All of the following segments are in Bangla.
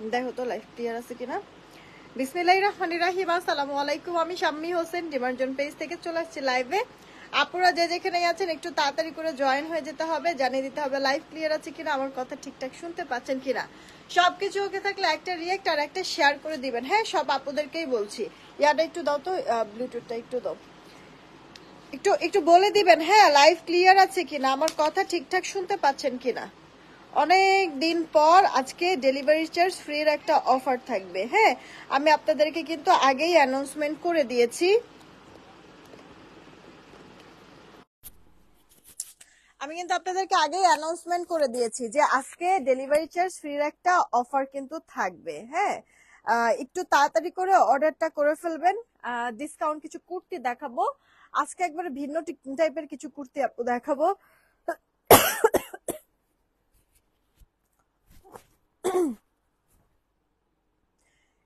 দেখো তো লাইভ ক্লিয়ার আছে কিনা। বিসমিল্লাহির রহমানির রহিম। আসসালামু আলাইকুম, আমি শাম্মী হোসেন ডিমার্জন পেজ থেকে চলে আসছি লাইভে। আপুরা যে যেখানে আছেন একটু তাড়াতাড়ি করে জয়েন হয়ে যেতে হবে, জানিয়ে দিতে হবে লাইভ ক্লিয়ার আছে কিনা, আমার কথা ঠিকঠাক শুনতে পাচ্ছেন কিনা। সবকিছু ওকে থাকলে একটা রিয়েক্ট আর একটা শেয়ার করে দিবেন। হ্যাঁ, সব আপুদেরকেই বলছি, ইয়াটা একটু দাও তো, ব্লুটুথটা একটু দাও, একটু একটু বলে দিবেন হ্যাঁ লাইভ ক্লিয়ার আছে কিনা, আমার কথা ঠিকঠাক শুনতে পাচ্ছেন কিনা। অনেক দিন পর আজকে ডেলিভারি চার্জ ফ্রির একটা অফার থাকবে। হ্যাঁ, আমি আপনাদেরকে কিন্তু আগেই অ্যানাউন্সমেন্ট করে দিয়েছি। যে আজকে ডেলিভারি চার্জ ফ্রির একটা অফার কিন্তু থাকবে। হ্যাঁ, একটু তাড়াতাড়ি করে অর্ডারটা করে ফেলবেন। ডিসকাউন্ট কিছু কুর্তি দেখাবো আজকে, একবারে ভিন্ন টাইপের কিছু কুর্তি আপু দেখাবো।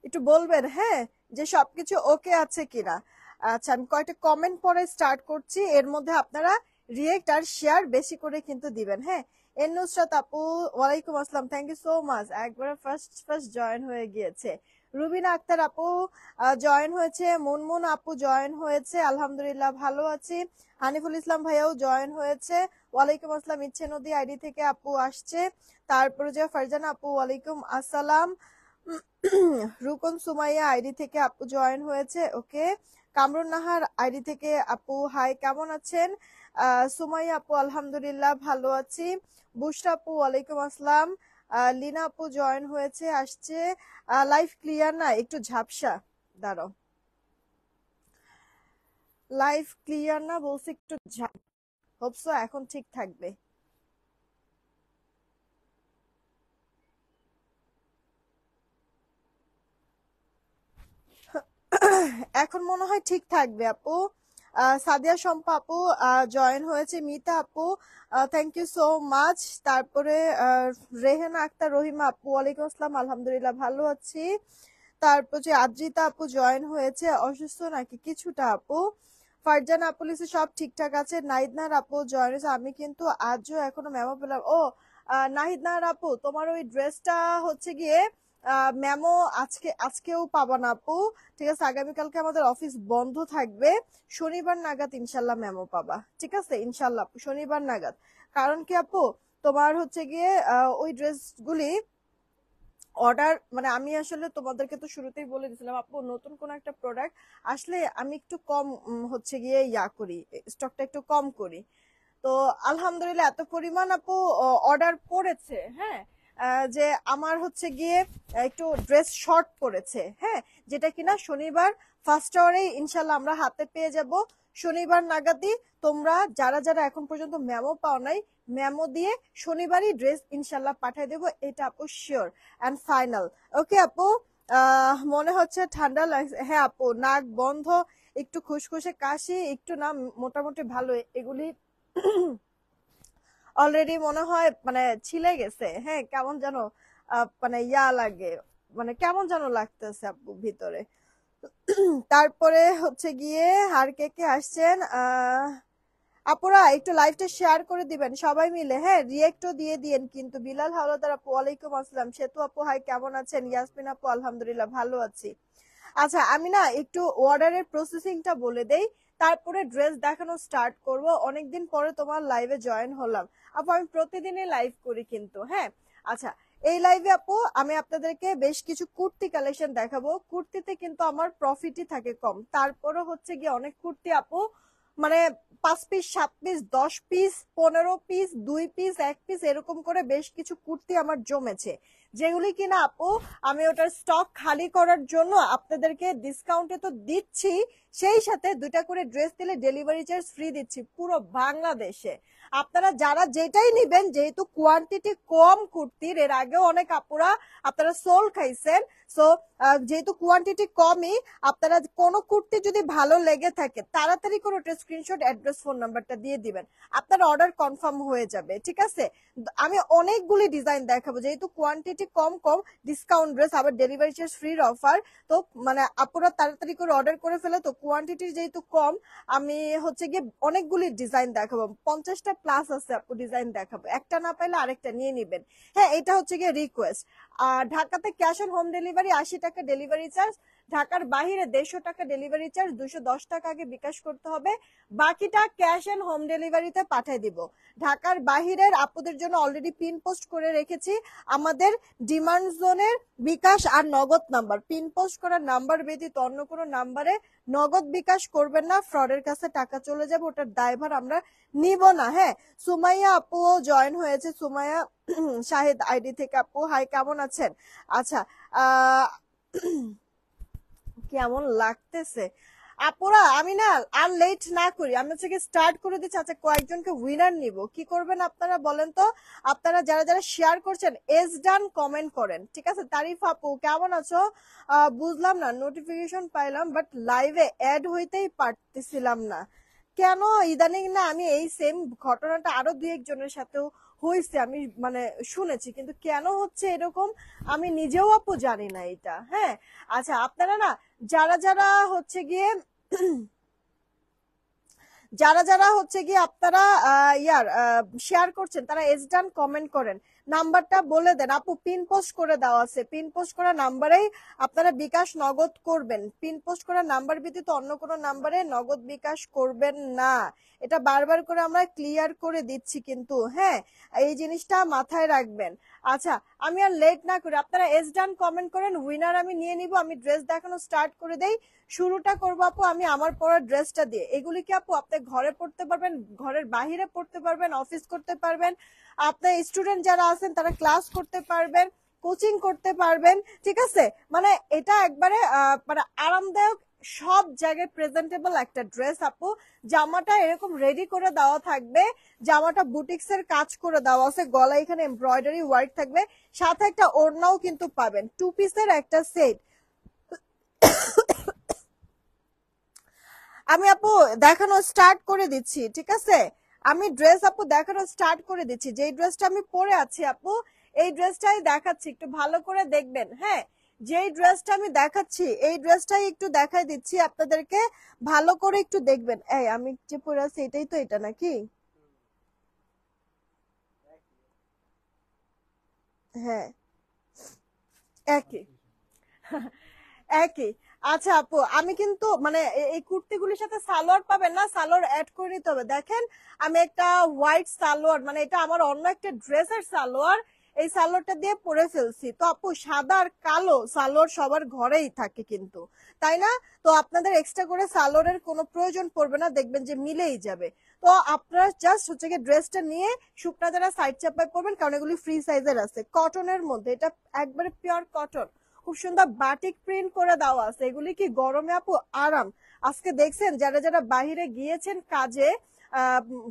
একটু বলবেন হ্যাঁ যে সবকিছু ওকে আছে কিনা। আচ্ছা, আমি কয়েকটা কমেন্ট পরে স্টার্ট করছি, এর মধ্যে আপনারা রিয়েক্ট আর শেয়ার বেশি করে কিন্তু দিবেন। হ্যাঁ, এন নুসরাত আপু ওয়ালাইকুম আসসালাম, থ্যাংক ইউ সো মাচ, একবারে ফার্স্ট ফার্স্ট জয়েন হয়ে গিয়েছে। রুবিনা আক্তার আপু জয়েন হয়েছে, মুনমুন আপু জয়েন হয়েছে, আলহামদুলিল্লাহ ভালো আছি। হানিফুল ইসলাম ভাইয়াও জয়েন হয়েছে, ওয়ালাইকুম আসসালাম। ইচ্ছে নদী আইডি থেকে আপু আসছে, তারপরে যে ফারজানা আপু ওয়ালাইকুম আসসালাম। রুকন সুমাইয়া আইডি থেকে আপু জয়েন হয়েছে, ওকে। কামরুন নাহার আইডি থেকে আপু হাই, কেমন আছেন? সুমাইয়া আপু আলহামদুলিল্লাহ ভালো আছি। বুশরা আপু ওয়ালাইকুম আসসালাম। লিনা আপু জয়েন হয়েছে, আসছে। লাইভ ক্লিয়ার না, একটু ঝাপসা, দাঁড়াও। লাইভ ক্লিয়ার না বলছি, একটু হোপসো এখন ঠিক থাকবে। এখন মনে হয় ঠিক থাকবে আপু। সাদিয়া শম্পা আপু জয়েন হয়েছে, মিতা আপু থ্যাংক ইউ সো মাচ। তারপরে রেহানা আক্তার রহিমা আপু ওয়ালাইকুম আসসালাম, আলহামদুলিল্লাহ ভালো আছি। তারপর যে আদ্রিতা আপু জয়েন হয়েছে, অসুস্থ নাকি কিছুটা আপু। ফারজানা আপু লিখছে সব ঠিকঠাক আছে। নাহিদনার আপু জয়েন হয়েছে, আমি কিন্তু আজও এখনো মেমো পেলাম। ও নাহিদনার আপু, তোমার ওই ড্রেসটা হচ্ছে গিয়ে মেমো আজকেও পাবা না আপু, ঠিক আছে। আগামীকালকে আমাদের অফিস বন্ধ থাকবে, শনিবার নাগাদ ইনশাল্লাহ মেমো পাবা, ঠিক আছে ইনশাল্লাহ শনিবার নাগাদ। কারণ কি আপু, তোমার হচ্ছে গিয়ে ওই ড্রেসগুলি অর্ডার, মানে আমি আসলে তোমাদেরকে তো শুরুতেই বলে দিয়েছিলাম আপু, নতুন কোন একটা প্রোডাক্ট আসলে আমি একটু কম হচ্ছে গিয়ে করি, স্টকটা একটু কম করি। তো আলহামদুলিল্লাহ এত পরিমাণ আপু অর্ডার পড়েছে। হ্যাঁ, যে আমার হচ্ছে গিয়ে একটু ড্রেস শর্ট পড়েছে। হ্যাঁ, যেটা কিনা শনিবার ফার্স্ট আওয়ারে ইনশাল্লাহ আমরা হাতে পেয়ে যাব। শনিবার নাগাদই তোমরা যারা যারা এখন পর্যন্ত মেমো পাও নাই, মেমো দিয়ে শনিবারই ড্রেস ইনশাল্লাহ পাঠিয়ে দেবো, এটা আপু শিওর অ্যান্ড ফাইনাল। ওকে আপু, মনে হচ্ছে ঠান্ডা লাগছে। হ্যাঁ আপু, নাক বন্ধ, একটু খুসখুসে কাশি, একটু না মোটামুটি ভালো, এগুলি অলরেডি মনে হয় মানে ছিলে গেছে। হ্যাঁ, কেমন যেন মানে লাগে, মানে কেমন যেন লাগতেছে আপু ভিতরে। তারপরে হচ্ছে গিয়ে আর কে কে আসছেন, আপুরা একটু লাইভটা শেয়ার করে দিবেন সবাই মিলে। হ্যাঁ, রিয়েক্টও দিয়ে দিয়েন কিন্তু। বিলাল হাওলাদার আপু ওয়ালাইকুম আসসালাম। সেতু আপু হাই, কেমন আছেন? ইয়াসমিন আপু আলহামদুলিল্লাহ ভালো আছি। আচ্ছা, আমি না একটু অর্ডারের প্রসেসিংটা বলে দেই, তারপরে ড্রেস দেখানো স্টার্ট করব। অনেকদিন পরে তোমার লাইভে জয়েন হলাম আপু, আমি প্রতিদিনই লাইভ করি কিন্তু। হ্যাঁ, আচ্ছা, এই লাইভে আপু আমি আপনাদেরকে বেশ কিছু কুর্তি কালেকশন দেখাবো। কুর্তিতে কিন্তু আমার প্রফিটই থাকে কম, তারপরে হচ্ছে গিয়ে অনেক কুর্তি আপু মানে 5 piece 7 piece 10 piece 15 piece 2 piece 1 piece এরকম করে বেশ কিছু কুর্তি আমার জমেছে, যেগুলি কিনা আপু আমি ওটার স্টক খালি করার জন্য আপনাদেরকে ডিসকাউন্টে তো দিচ্ছি, সেই সাথে 2টা করে ড্রেস দিলে ডেলিভারি চার্জ ফ্রি দিচ্ছি পুরো বাংলাদেশে। আপনারা যারা যেটাই নিবেন, যেহেতু কোয়ান্টিটি কম কুর্তির, এর আগেও অনেক আপুরা আপনারা সোল খাইছেন, সো যেহেতু কোয়ান্টিটি কমই, আপনারা কোনো কুর্তি যদি ভালো লেগে থাকে তাড়াতাড়ি করে ওটা স্ক্রিনশট, অ্যাড্রেস, ফোন নাম্বারটা দিয়ে দিবেন, আপনার অর্ডার কনফার্ম হয়ে যাবে, ঠিক আছে। আমি অনেকগুলি ডিজাইন দেখাবো, যেহেতু কোয়ান্টিটি কম কম, ডিসকাউন্ট ড্রেস, আবার ডেলিভারি চার্জ ফ্রির অফার। তো মানে আপুরা তাড়াতাড়ি করে অর্ডার করে ফেলে, তো কোয়ান্টিটি যেহেতু কম, আমি হচ্ছে গিয়ে অনেকগুলি ডিজাইন দেখাবো। 50টা প্লাস আছে আপু, ডিজাইন দেখাবো, একটা না পাইলে আরেকটা নিয়ে নিবেন। হ্যাঁ, এটা হচ্ছে গিয়ে রিকোয়েস্ট। আর ঢাকাতে ক্যাশ অন হোম ডেলিভারি, 80 টাকা ডেলিভারি চার্জ। ঢাকার বাহিরে 150 টাকা ডেলিভারি চার্জ, 210 টাকা আগে বিকাশ করতে হবে, বাকিটা ক্যাশ অন হোম ডেলিভারিতে পাঠিয়ে দিব। ঢাকার বাহিরের আপুদের জন্য অলরেডি পিন পোস্ট করে রেখেছি আমাদের ডিমান্ড জোনের বিকাশ আর নগদ নাম্বার। পিন পোস্ট করার নাম্বার ব্যতীত অন্য কোনো নাম্বারে নগদ বিকাশ করবেন না, ফ্রডের কাছে টাকা চলে যাবে, ওটার দায়ভার আমরা নিব না। হ্যাঁ, সুমাইয়া আপু জয়েন হয়েছে, সুমাইয়া শাহিদ আইডি থেকে। আপু হাই, কেমন আছেন? আচ্ছা, আহ কেমন লাগতেছে আপুরা? আমি না আর লেট না করি, আমি হচ্ছে স্টার্ট করে দিচ্ছি। আচ্ছা, কয়েকজনকে উইনার নিব, কি করবেন আপনারা বলেন তো? আপনারা যারা যারা শেয়ার করছেন এস ডান কমেন্ট করেন, ঠিক আছে? তারিফ আপু কেমন আছো? বুঝলাম না, নোটিফিকেশন পাইলাম বাট লাইভে অ্যাড হইতেই পারতেছিলাম না কেন ইদানিং? না আমি এই সেম ঘটনাটা আরো দুই একজনের সাথেও হয়েছে, আমি মানে শুনেছি, কিন্তু কেন হচ্ছে এরকম আমি নিজেও আপু জানি না এটা। হ্যাঁ, আচ্ছা, আপনারা না যারা যারা হচ্ছে গিয়ে যারা যারা হচ্ছে গিয়ে আপনারা শেয়ার করছেন তারা এস ডান কমেন্ট করেন, নাম্বারটা বলে দেন। আপু পিন পোস্ট করে দেওয়া আছে, পিন পোস্ট করা নাম্বারেই আপনারা বিকাশ নগদ করবেন। পিন পোস্ট করা নাম্বার ব্যতীত অন্য কোনো নাম্বারে নগদ বিকাশ করবেন না, এটা বারবার করে আমরা ক্লিয়ার করে দিচ্ছি কিন্তু। হ্যাঁ, এই জিনিসটা মাথায় রাখবেন। আচ্ছা, আমি আর লেট না করি, আপনারা এস ডান কমেন্ট করেন, উইনার আমি নিয়ে নিব। আমি ড্রেস দেখানো স্টার্ট করে দেই, শুরুটা করবো আপু আমি আমার পরা ড্রেসটা দিয়ে। এগুলি কি আপু আপনি ঘরে পড়তে পারবেন, ঘরের বাহিরে পড়তে পারবেন, অফিস করতে পারবেন, আপনার স্টুডেন্ট যারা আছেন তারা ক্লাস করতে পারবেন, কোচিং করতে পারবেন, ঠিক আছে? মানে এটা একবারে মানে আরামদায়ক, সব জায়গায় প্রেজেন্টেবল একটা ড্রেস আপু। জামাটা এরকম রেডি করে দেওয়া থাকবে, জামাটা বুটিক্স এর কাজ করে দেওয়া আছে, গলা এখানে এমব্রয়ডারি ওয়ার্ক থাকবে, সাথে একটা ওড়নাও কিন্তু পাবেন, 2 পিসের একটা সেট। আমি আপু দেখানো স্টার্ট করে দিচ্ছি, ঠিক আছে? আমি ড্রেস আপু দেখানো স্টার্ট করে দিচ্ছি, যেই ড্রেসটা আমি পরে আছি আপু এই ড্রেসটাই দেখাচ্ছি, একটু ভালো করে দেখবেন। হ্যাঁ, যেই ড্রেসটা আমি দেখাচ্ছি এই ড্রেসটাই একটু দেখাই দিচ্ছি আপনাদেরকে, ভালো করে একটু দেখবেন। এই আমি যে পরে আছি এটাই তো, এটা নাকি? হ্যাঁ, একই। একই। আচ্ছা আপু, আমি কিন্তু মানে এই কুর্তিগুলির সাথে সালোয়ার পাবেন না, সালোয়ার অ্যাড করে নিতে হবে। দেখেন আমি একটা হোয়াইট সালোয়ার, মানে এটা আমার অন্য একটা ড্রেসের সালোয়ার, এই সালোয়ারটা দিয়ে পরে ফেলছি। তো আপু সাদা আর কালো সালোয়ার সবার ঘরেই থাকে কিন্তু, তাই না? তো আপনাদের এক্সট্রা করে সালোয়ারের কোনো প্রয়োজন পড়বে না, দেখবেন যে মিলেই যাবে। তো আপনারা জাস্ট হচ্ছে গিয়ে ড্রেসটা নিয়ে শুকনা যারা সাইড চাপায় পরবেন, কারণ এগুলি ফ্রি সাইজের আছে, কটনের মধ্যে, এটা একবারে পিওর কটন, খুব সুন্দর বাটিক প্রিন্ট করে দেওয়া আছে। এগুলি কি গরমে আপু আরাম। আজকে দেখছেন যারা যারা বাহিরে গিয়েছেন কাজে,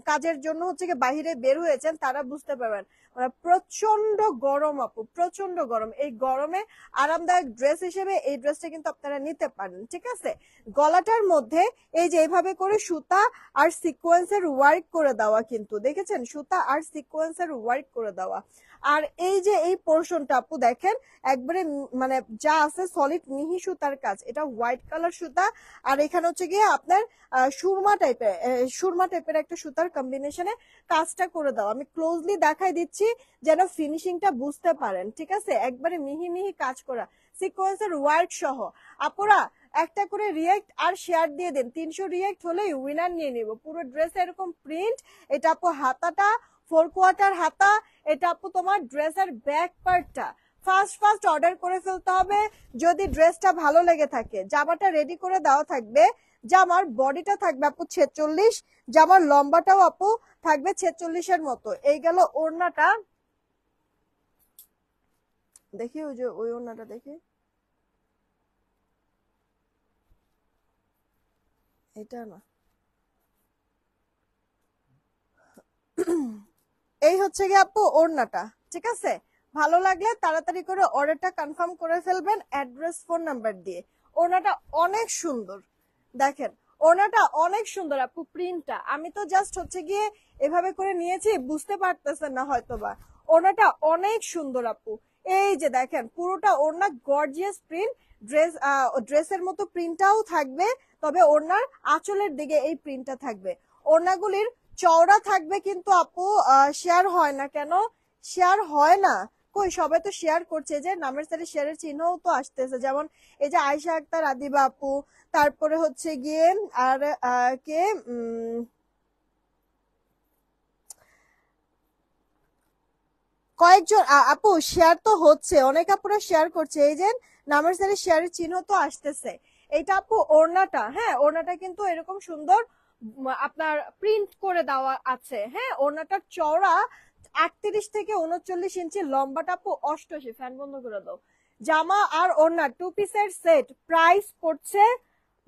কাজের জন্য হচ্ছে কি বাহিরে বের হয়েছেন তারা বুঝতে পারবেন, মানে প্রচন্ড গরম আপু, প্রচন্ড গরম। এই গরমে আরামদায়ক ড্রেস হিসেবে এই ড্রেসটা কিন্তু আপনারা নিতে পারেন, ঠিক আছে? গলাটার মধ্যে এই যে এইভাবে করে সুতা আর সিকোয়েন্সের ওয়ার্ক করে দেওয়া, কিন্তু দেখেছেন সুতা আর সিকোয়েন্সের ওয়ার্ক করে দেওয়া। আর এই যে এই পোর্শনটা আপু দেখেন একবারে মানে যা আছে সলিড মিহি সুতার কাজ, এটা হোয়াইট কালার সুতা, আর এখানে হচ্ছে গিয়ে আপনার সুরমা টাইপের একটা সুতার কম্বিনেশনে কাজটা করে দাও। আমি ক্লোজলি দেখাই দিচ্ছি যেন ফিনিশিংটা বুঝতে পারেন, ঠিক আছে? একবারে মিহি মিহি কাজ করা সিকোয়েন্সের ওয়ার্ক সহ। আপুরা একটা করে রিয়েক্ট আর শেয়ার দিয়ে দেন, 300 রিয়েক্ট হলেই উইনার নিয়ে নিব। পুরো ড্রেসে এরকম প্রিন্ট, এটা আপু হাতাটা 4 কোয়ার্টার হাতা, এটা আপু তোমার ড্রেসের ব্যাক পার্টটা। ফার্স্ট ফার্স্ট অর্ডার করে ফেলতে হবে যদি ড্রেসটা ভালো লেগে থাকে। জামাটা রেডি করে দেওয়া থাকবে, জামার বডিটা থাকবে আপু 46, জামার লম্বাটাও আপু থাকবে 46-এর মতো। এই গেল ওড়নাটা, দেখি ওই যে ওই ওড়নাটা দেখি, এটা না, এই হচ্ছে গিয়ে আপু ওড়নাটা, ঠিক আছে? ভালো লাগলে তাড়াতাড়ি করে অর্ডারটা কনফার্ম করে ফেলবেন অ্যাড্রেস ফোন নাম্বার দিয়ে। ওড়নাটা অনেক সুন্দর, দেখেন ওড়নাটা অনেক সুন্দর আপু, প্রিন্টটা আমি তো জাস্ট হচ্ছে গিয়ে এভাবে করে নিয়েছি, বুঝতে পারতেছেন না হয়তোবা। ওড়নাটা অনেক সুন্দর আপু, এই যে দেখেন পুরোটা ওড়না গর্জিয়াস প্রিন্ট, ড্রেসের মতো প্রিন্টটাও থাকবে, তবে ওড়নার আঁচলের দিকে এই প্রিন্টটা থাকবে। ওড়নাগুলির চওড়া থাকবে কিন্তু আপু শেয়ার হয় না কেন? শেয়ার হয় না কই? সবাই তো শেয়ার করছে, যে নামের সাথে শেয়ারের চিহ্নও তো আসতেছে, যেমন এই যে আয়শা আক্তার, আদিবা আপু, তারপরে হচ্ছে গিয়ে আর কে কয়েকজন আপু শেয়ার তো হচ্ছে, অনেক আপুরা শেয়ার করছে, এই যে নামের সাথে শেয়ারের চিহ্ন তো আসতেছে। এটা আপু ওড়নাটা, হ্যাঁ ওড়নাটা কিন্তু এরকম সুন্দর আপনার প্রিন্ট করে দেওয়া আছে। হ্যাঁ ওড়নাটার চওড়া 38 থেকে 39 ইঞ্চি, লম্বাটা আপু 88। ফ্যান বন্ধ করে দাও। জামা আর ওড়না 2 পিসের সেট প্রাইস পড়ছে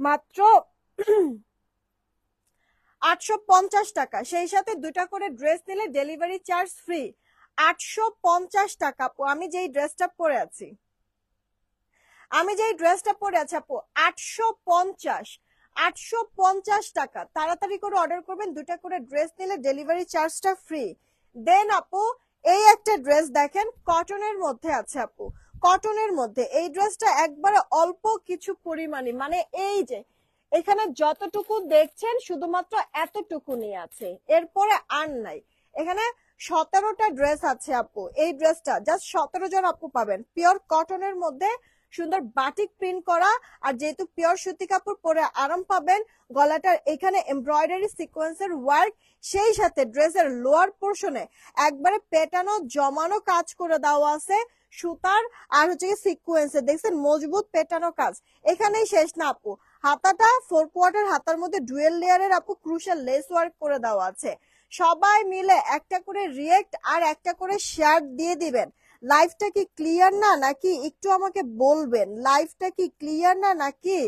মাত্র 850 টাকা। সেই সাথে 2টা করে ড্রেস নিলে ডেলিভারি চার্জ ফ্রি। 850 টাকা আপু। আমি যেই ড্রেসটা পরে আছি আপু 850। 850 টাকা। তাড়াতাড়ি করে অর্ডার করবেন, 2টা করে ড্রেস নিলে ডেলিভারি চার্জটা ফ্রি। দেন আপু এই একটা ড্রেস দেখেন, কটনের মধ্যে আছে আপু। কটনের মধ্যে এই ড্রেসটা একবারে অল্প কিছু পরিমাণে, মানে এই যে এখানে যতটুকু দেখছেন শুধুমাত্র এতটুকুনি আছে, এরপরে আর নাই। এখানে 17টা ড্রেস আছে আপু। এই ড্রেসটা জাস্ট 17 জন আপু পাবেন। পিওর কটনের মধ্যে সুন্দর বাটিক প্রিন্ট করা, আর যেহেতু পিওর সুতি কাপড় পরে আরাম পাবেন। গলাটার এখানে এমব্রয়ডারি সিকোয়েন্সের ওয়ার্ক, সেই সাথে ড্রেসের লোয়ার পোর্শনে একবারে পেটানো জমানো কাজ করে দেওয়া আছে সুতার, আর হচ্ছে সিকোয়েন্সের, দেখছেন মজবুত পেটানো কাজ। এখানেই শেষ না আপু, হাতাটা 4 কোয়ার্টার হাতার মধ্যে ডুয়েল লেয়ারের আপু ক্রুশাল লেস ওয়ার্ক করে দেওয়া আছে। সবাই মিলে একটা করে রিয়েক্ট আর একটা করে শেয়ার দিয়ে দিবেন। লাইফটা কি ক্লিয়ার না নাকি? একটু আমাকে বলবেন লাইফটা কি ক্লিয়ার না নাকি,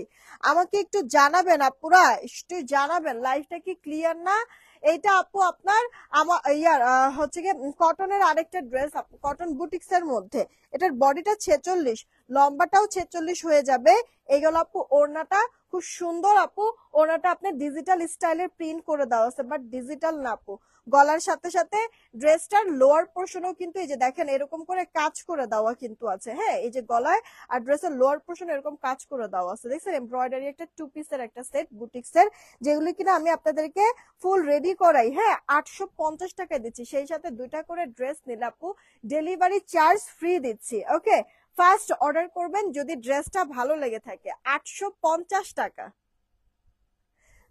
আমাকে একটু জানাবেন আপুরা, একটু জানাবেন লাইফটা কি ক্লিয়ার না। এটা আপু আপনার আমার ইয়ার হচ্ছে গিয়ে কটনের আরেকটা ড্রেস আপু, কটন বুটিক্স এর মধ্যে। এটার বডিটা 46, লম্বাটাও 46 হয়ে যাবে। এইগুলো আপু ওড়নাটা খুব সুন্দর আপু। ওড়নাটা আপনি ডিজিটাল স্টাইলের প্রিন্ট করে দেওয়া আছে, বাট ডিজিটাল না আপু। গলার সাথে সাথে ড্রেসটার লোয়ার পোর্শনেও কিন্তু এই যে দেখেন এরকম করে কাজ করে দেওয়া কিন্তু আছে। হ্যাঁ এই যে গলায় আর ড্রেসের লোয়ার পোর্শনে এরকম কাজ করে দেওয়া আছে, দেখছেন এমব্রয়ডারি একটা 2 পিসের একটা সেট বুটিক্স এর, যেগুলো কিনা আমি আপনাদেরকে ফুল রেডি করাই। হ্যাঁ 850 টাকায় দিচ্ছি, সেই সাথে 2টা করে ড্রেস নিলে আপু ডেলিভারি চার্জ ফ্রি দিচ্ছি। ওকে ফার্স্ট অর্ডার করবেন যদি ড্রেসটা ভালো লেগে থাকে। 850 টাকা।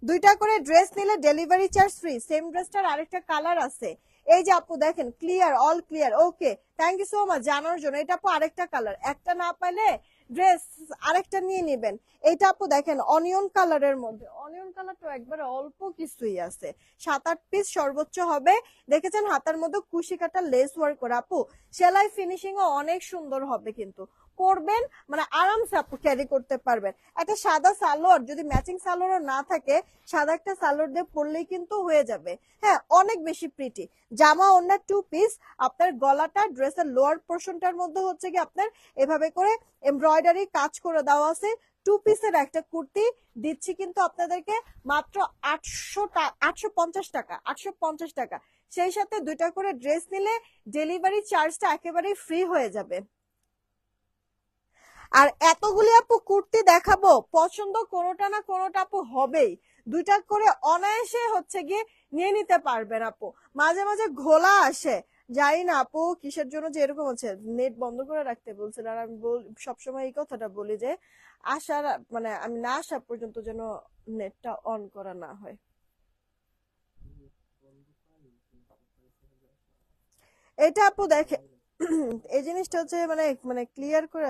2টা করে ড্রেস নিলে ডেলিভারি চার্জ ফ্রি। সেম ড্রেসটার আরেকটা কালার আছে, এই যে আপু দেখেন clear, all clear. Okay thank you so much জানার জন্য। এটা আপু আরেকটা কালার, একটা না পাইলে ড্রেস আরেকটা নিয়ে নেবেন। এটা আপু দেখেন অনিয়ন কালারের মধ্যে, অনিয়ন কালারটা একবারে অল্প কিছুই আছে, 7-8 পিস সর্বোচ্চ হবে। দেখেছেন হাতার মধ্যে কুশি কাটা লেস ওয়ার্ক করা আপু, সেলাই ফিনিশিং ও অনেক সুন্দর হবে কিন্তু। পরবেন মানে আরামসে আপু ক্যারি করতে পারবেন। একটা সাদা সালোয়ার যদি ম্যাচিং সালোয়ার না থাকে, সাদা একটা সালোয়ার দিয়ে পরলেই কিন্তু হয়ে যাবে। হ্যাঁ অনেক বেশি প্রিটি। জামা ওড়না 2 পিস, আপনার গলাটা ড্রেসের লোয়ার পোর্শনটার মধ্যে হচ্ছে কি আপনার এভাবে করে এমব্রয়ডারি কাজ করে দেওয়া আছে। 2 পিসের একটা কুর্তি দিচ্ছি কিন্তু আপনাদেরকে মাত্র 850 টাকা। 850 টাকা। সেই সাথে 2টা করে ড্রেস নিলে ডেলিভারি চার্জটা একেবারেই ফ্রি হয়ে যাবে। আর এতগুলি আপু কুর্তি দেখাবো, পছন্দ কোনোটা না কোনোটা আপু হবেই। 2টা করে অনায়াসে হচ্ছে গিয়ে নিয়ে নিতে পারবেন আপু। মাঝে মাঝে ঘোলা আসে, জানি না আপু কিসের জন্য যে এরকম হচ্ছে। নেট বন্ধ করে রাখতে বলছেন, আর আমি সবসময় এই কথাটা বলি যে আসার মানে আমি না আসা পর্যন্ত যেন নেটটা অন করা না হয়। এটা আপু দেখে এই জিনিসটা হচ্ছে মানে মানে ক্লিয়ার করে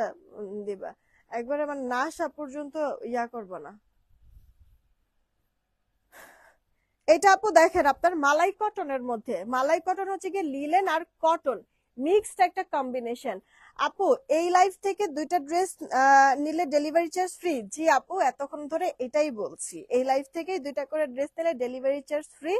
দিবা, একবারে মানে না আসা পর্যন্ত ইয়া করবো না। এটা আপু দেখেন আপনার মালাই কটনের মধ্যে, মালাই কটন হচ্ছে কি লিলেন আর কটন মিক্সড একটা কম্বিনেশন। আপু এই লাইফ থেকে 2টা ড্রেস নিলে ডেলিভারি চার্জ ফ্রি। জি আপু এতক্ষণ ধরে এটাই বলছি, এই লাইফ থেকে 2টা করে ড্রেস নিলে ডেলিভারি চার্জ ফ্রি।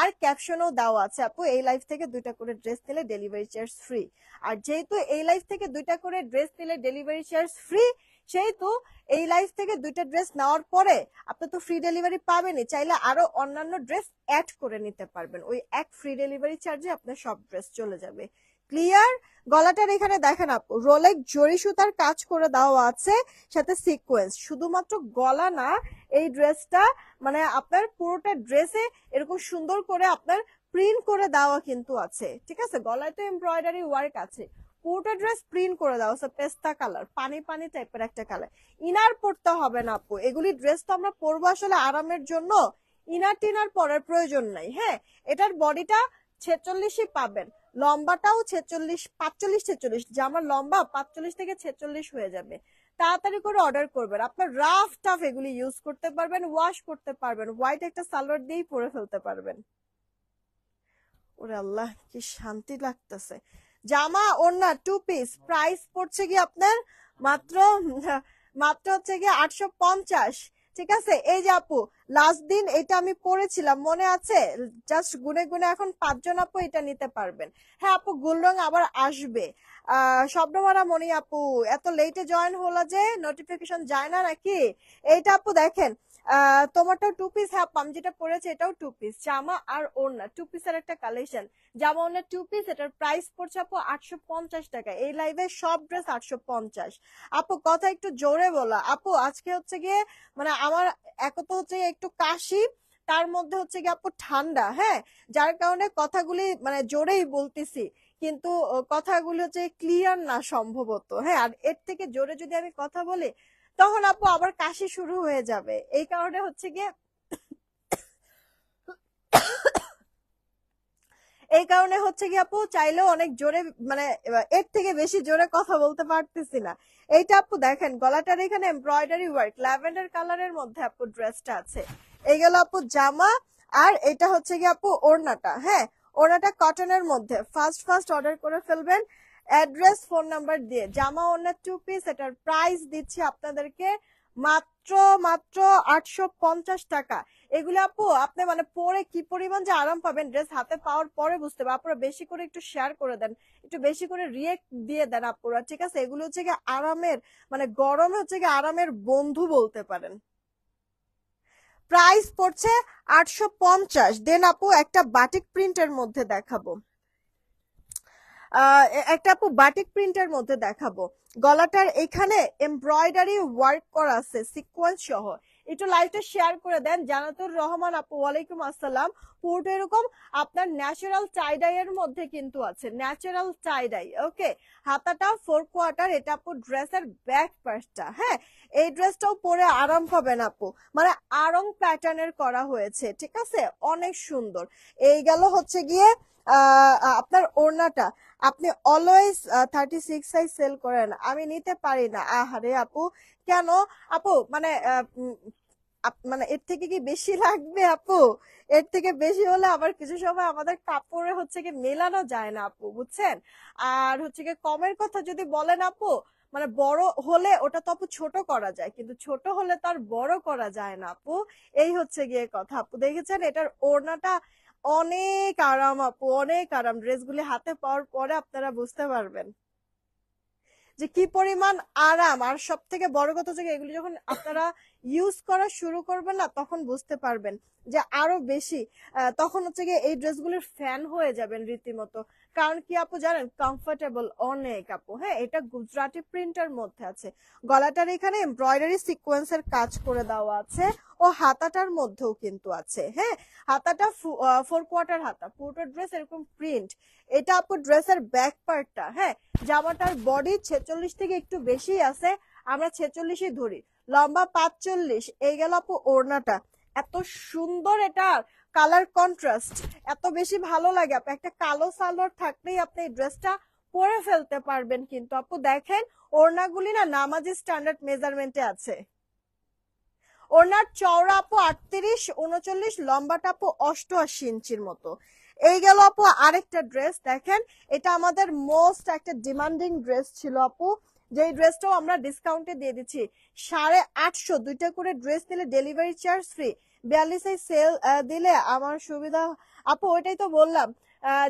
আর ক্যাপশনও দেওয়া আছে আপু, এই লাইফ থেকে 2টা করে ড্রেস নিলে ডেলিভারি চার্জ ফ্রি। আর যেহেতু এই লাইফ থেকে 2টা করে ড্রেস নিলে ডেলিভারি চার্জ ফ্রি, সেহেতু এই লাইফ থেকে 2টা ড্রেস নেওয়ার পরে আপনি তো ফ্রি ডেলিভারি পাবেনই, চাইলে আরো অন্যান্য ড্রেস অ্যাড করে নিতে পারবেন। ওই এক ফ্রি ডেলিভারি চার্জে আপনার সব ড্রেস চলে যাবে। ক্লিয়ার? গলাটার এখানে দেখেন আপু রোলেক্স জরি সুতার কাজ করে দেওয়া আছে, সাথে সিকোয়েন্স। শুধুমাত্র গলা না, এই ড্রেসটা মানে আপনার পুরোটা ড্রেসে এরকম সুন্দর করে আপনার প্রিন্ট করে দেওয়া কিন্তু আছে, ঠিক আছে। গলায় তো এমব্রয়ডারি ওয়ার্ক আছে, পুরোটা ড্রেস প্রিন্ট করে দেওয়া আছে পেস্তা কালার, পানি পানি টাইপের একটা কালার। ইনার পরতে হবে না আপু, এগুলি ড্রেস তো আমরা পরবো আসলে আরামের জন্য, ইনার টিনার পরার প্রয়োজন নাই। হ্যাঁ, এটার বডিটা 46ই পাবেন, লম্বাটাও 46, 45, 46, জামার লম্বা 45 থেকে 46 হয়ে যাবে। তাড়াতাড়ি করে অর্ডার করবেন, আপনার রাফ টাফ এগুলি ইউজ করতে পারবেন, ওয়াশ করতে পারবেন, হোয়াইট একটা সালোয়ার দিয়েই পরে ফেলতে পারবেন। ওরে আল্লাহ, কি শান্তি লাগতেছে। জামা ওড়না 2 পিস প্রাইস পড়ছে কি আপনার মাত্র মাত্র হচ্ছে কি 850, ঠিক আছে। এই যে আপু লাস্ট দিন এটা আমি পরেছিলাম মনে আছে, জাস্ট গুনে গুনে এখন 5 জন আপু এটা নিতে পারবেন। হ্যাঁ আপু, গুল রং আবার আসবে। শব্দমারা মনি আপু এত লেটে জয়েন হলো যে নোটিফিকেশন যায় না নাকি? এইটা আপু দেখেন, তোমারটাও 2 পিস। হ্যাঁ আমি যেটা পরেছি এটাও 2 পিস, জামা আর ওড়না 2 পিসের একটা কালেকশন। জামা ওড়না 2 পিস, এটার প্রাইস পড়ছে আপু 850 টাকা। এই লাইভে সব ড্রেস 850। আপু কথা একটু জোরে বলা আপু, আজকে হচ্ছে গিয়ে মানে আমার এক তো হচ্ছে একটু কাশি, তার মধ্যে হচ্ছে গিয়ে আপু ঠান্ডা, হ্যাঁ, যার কারণে কথাগুলি মানে জোরেই বলতেছি, কিন্তু কথাগুলি হচ্ছে ক্লিয়ার না সম্ভবত। হ্যাঁ, আর এর থেকে জোরে যদি আমি কথা বলি তখন আপু আবার কাশি শুরু হয়ে যাবে, এই কারণে হচ্ছে গিয়ে এই কারণে হচ্ছে কি আপু চাইলেও অনেক জোরে মানে এর থেকে বেশি জোরে কথা বলতে পারতেছি না। এইটা আপু দেখেন গলাটার এখানে এমব্রয়ডারি ওয়ার্ক ল্যাভেন্ডার কালারের মধ্যে আপু ড্রেসটা আছে। এই গেল আপু জামা, আর এটা হচ্ছে কি আপু ওড়নাটা। হ্যাঁ, ওড়নাটা কটনের মধ্যে। ফার্স্ট ফার্স্ট অর্ডার করে ফেলবেন অ্যাড্রেস ফোন নাম্বার দিয়ে। জামা ওড়না 2 পিস, এটার প্রাইস দিচ্ছি আপনাদেরকে মাত্র মাত্র 850 টাকা। এগুলো আপু আপনি মানে পরে কি পরিমাণ যে আরাম পাবেন ড্রেস হাতে পাওয়ার পরে বুঝতে পারবেন। আপনারা বেশি করে একটু শেয়ার করে দেন, একটু বেশি করে রিয়েক্ট দিয়ে দেন আপুরা, ঠিক আছে। এগুলো হচ্ছে কি আরামের মানে গরমে হচ্ছে কি আরামের বন্ধু বলতে পারেন। প্রাইস পড়ছে 850। দেন আপু একটা বাটিক প্রিন্টের মধ্যে দেখাবো, একটা আপু বাটিক প্রিন্টের মধ্যে দেখাবো। গলাটার এখানে এমব্রয়ডারি ওয়ার্ক করা আছে সিকোয়েন্স সহ। একটু লাইভটা শেয়ার করে দেন। জানাতুর রহমান আপু ওয়ালাইকুম আসসালাম। পুরোটা এরকম আপনার ন্যাচারাল টাইডাই এর মধ্যে কিন্তু আছে, ন্যাচারাল টাইডাই। ওকে, হাতাটা 4 কোয়ার্টার, এটা আপু ড্রেসের ব্যাক পার্টটা। হ্যাঁ, এই ড্রেসটাও পরে আরাম পাবেন আপু, মানে আরং প্যাটার্নের করা হয়েছে, ঠিক আছে, অনেক সুন্দর। এই গেল হচ্ছে গিয়ে আপনার ওড়নাটা। আপনি অলওয়েজ 36 সাইজ সেল করেন, আমি নিতে পারি না। আহারে আপু, কেন আপু মানে মানে এর থেকে কি বেশি লাগবে আপু? এর থেকে বেশি হলে আবার কিছু সময় আমাদের কাপড়ে হচ্ছে কি মেলানো যায় না আপু, বুঝছেন। আর হচ্ছে কি কমের কথা যদি বলেন আপু, মানে বড় হলে ওটা তো আপু ছোট করা যায়, কিন্তু ছোট হলে তো আর বড় করা যায় না আপু। এই হচ্ছে গিয়ে কথা আপু। দেখেছেন এটার ওড়নাটা অনেক আরাম আপু, অনেক আরাম। ড্রেসগুলি হাতে পাওয়ার পরে আপনারা বুঝতে পারবেন যে কি পরিমাণ আরাম। আর সব থেকে বড় কথা হচ্ছে এগুলি যখন আপনারা ইউজ করা শুরু করবেন না তখন বুঝতে পারবেন যে আরো বেশি তখন হচ্ছে গিয়ে এই ড্রেসগুলির ফ্যান হয়ে যাবেন রীতিমতো। কারণ কি আপু জানেন, কমফোর্টেবল অনেক আপু। হ্যাঁ, এটা গুজরাটি প্রিন্টের মধ্যে আছে। গলাটার এখানে এমব্রয়ডারি সিকোয়েন্সের কাজ করে দেওয়া আছে, ও হাতাটার মধ্যেও কিন্তু আছে। হ্যাঁ, হাতাটা 4 কোয়ার্টার হাতা, পুরো ড্রেস এরকম প্রিন্ট। এটা আপু ড্রেসের ব্যাক পার্টটা। হ্যাঁ, জামাটার বডি 46 থেকে একটু বেশি আছে, আমরা 46ই ধরি, লম্বা 45। এই গেল আপু ওড়নাটা, এত সুন্দর এটা কালার কন্ট্রাস্ট, এত বেশি ভালো লাগে আপু। একটা কালো সালোয়ার থাকলেই আপনি এই ড্রেসটা পরে ফেলতে পারবেন। কিন্তু আপু দেখেন ওড়নাগুলি না নামাজি স্ট্যান্ডার্ড মেজারমেন্টে আছে। ওনার চওড়া আপু 38, 39, লম্বাটা আপু 88 ইঞ্চির মতো। এই গেল আপু আরেকটা ড্রেস দেখেন, এটা আমাদের মোস্ট একটা ডিমান্ডিং ড্রেস ছিল আপু, যেই ড্রেসটাও আমরা ডিসকাউন্টে দিয়ে দিচ্ছি 850। দুইটা করে ড্রেস দিলে ডেলিভারি চার্জ ফ্রি। 42 সেল দিলে আমার সুবিধা আপু, ওইটাই তো বললাম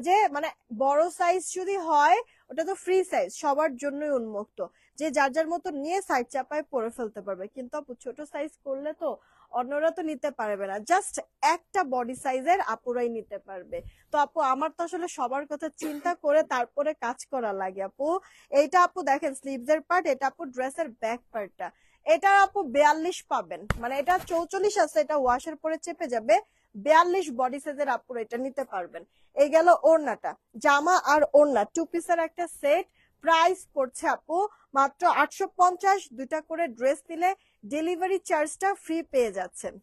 যে মানে বড় সাইজ যদি হয় ওটা তো ফ্রি সাইজ, সবার জন্যই উন্মুক্ত, যে যার যার মতো নিয়ে সাইড চাপায় পরে ফেলতে পারবে। কিন্তু আপু ছোট সাইজ করলে তো অন্যরা তো নিতে পারবে না, জাস্ট একটা বডি সাইজের আপুরাই নিতে পারবে। তো আপু আমার তো আসলে সবার কথা চিন্তা করে তারপরে কাজ করা লাগে আপু। এইটা আপু দেখেন স্লিভস এর পার্ট, এটা আপু ড্রেসের ব্যাক পার্টটা। এটা আপু 42 পাবেন, মানে এটা 44 আছে, এটা ওয়াশের পরে চেপে যাবে। 42 বডি সাইজের আপুরা এটা নিতে পারবেন। এই গেল ওড়নাটা, জামা আর ওড়না 2 পিসের একটা সেট। প্রাইস পড়ছে আপু মাত্র 850। দুইটা করে ড্রেস নিলে ডেলিভারি চার্জটা ফ্রি পেয়ে যাচ্ছেন।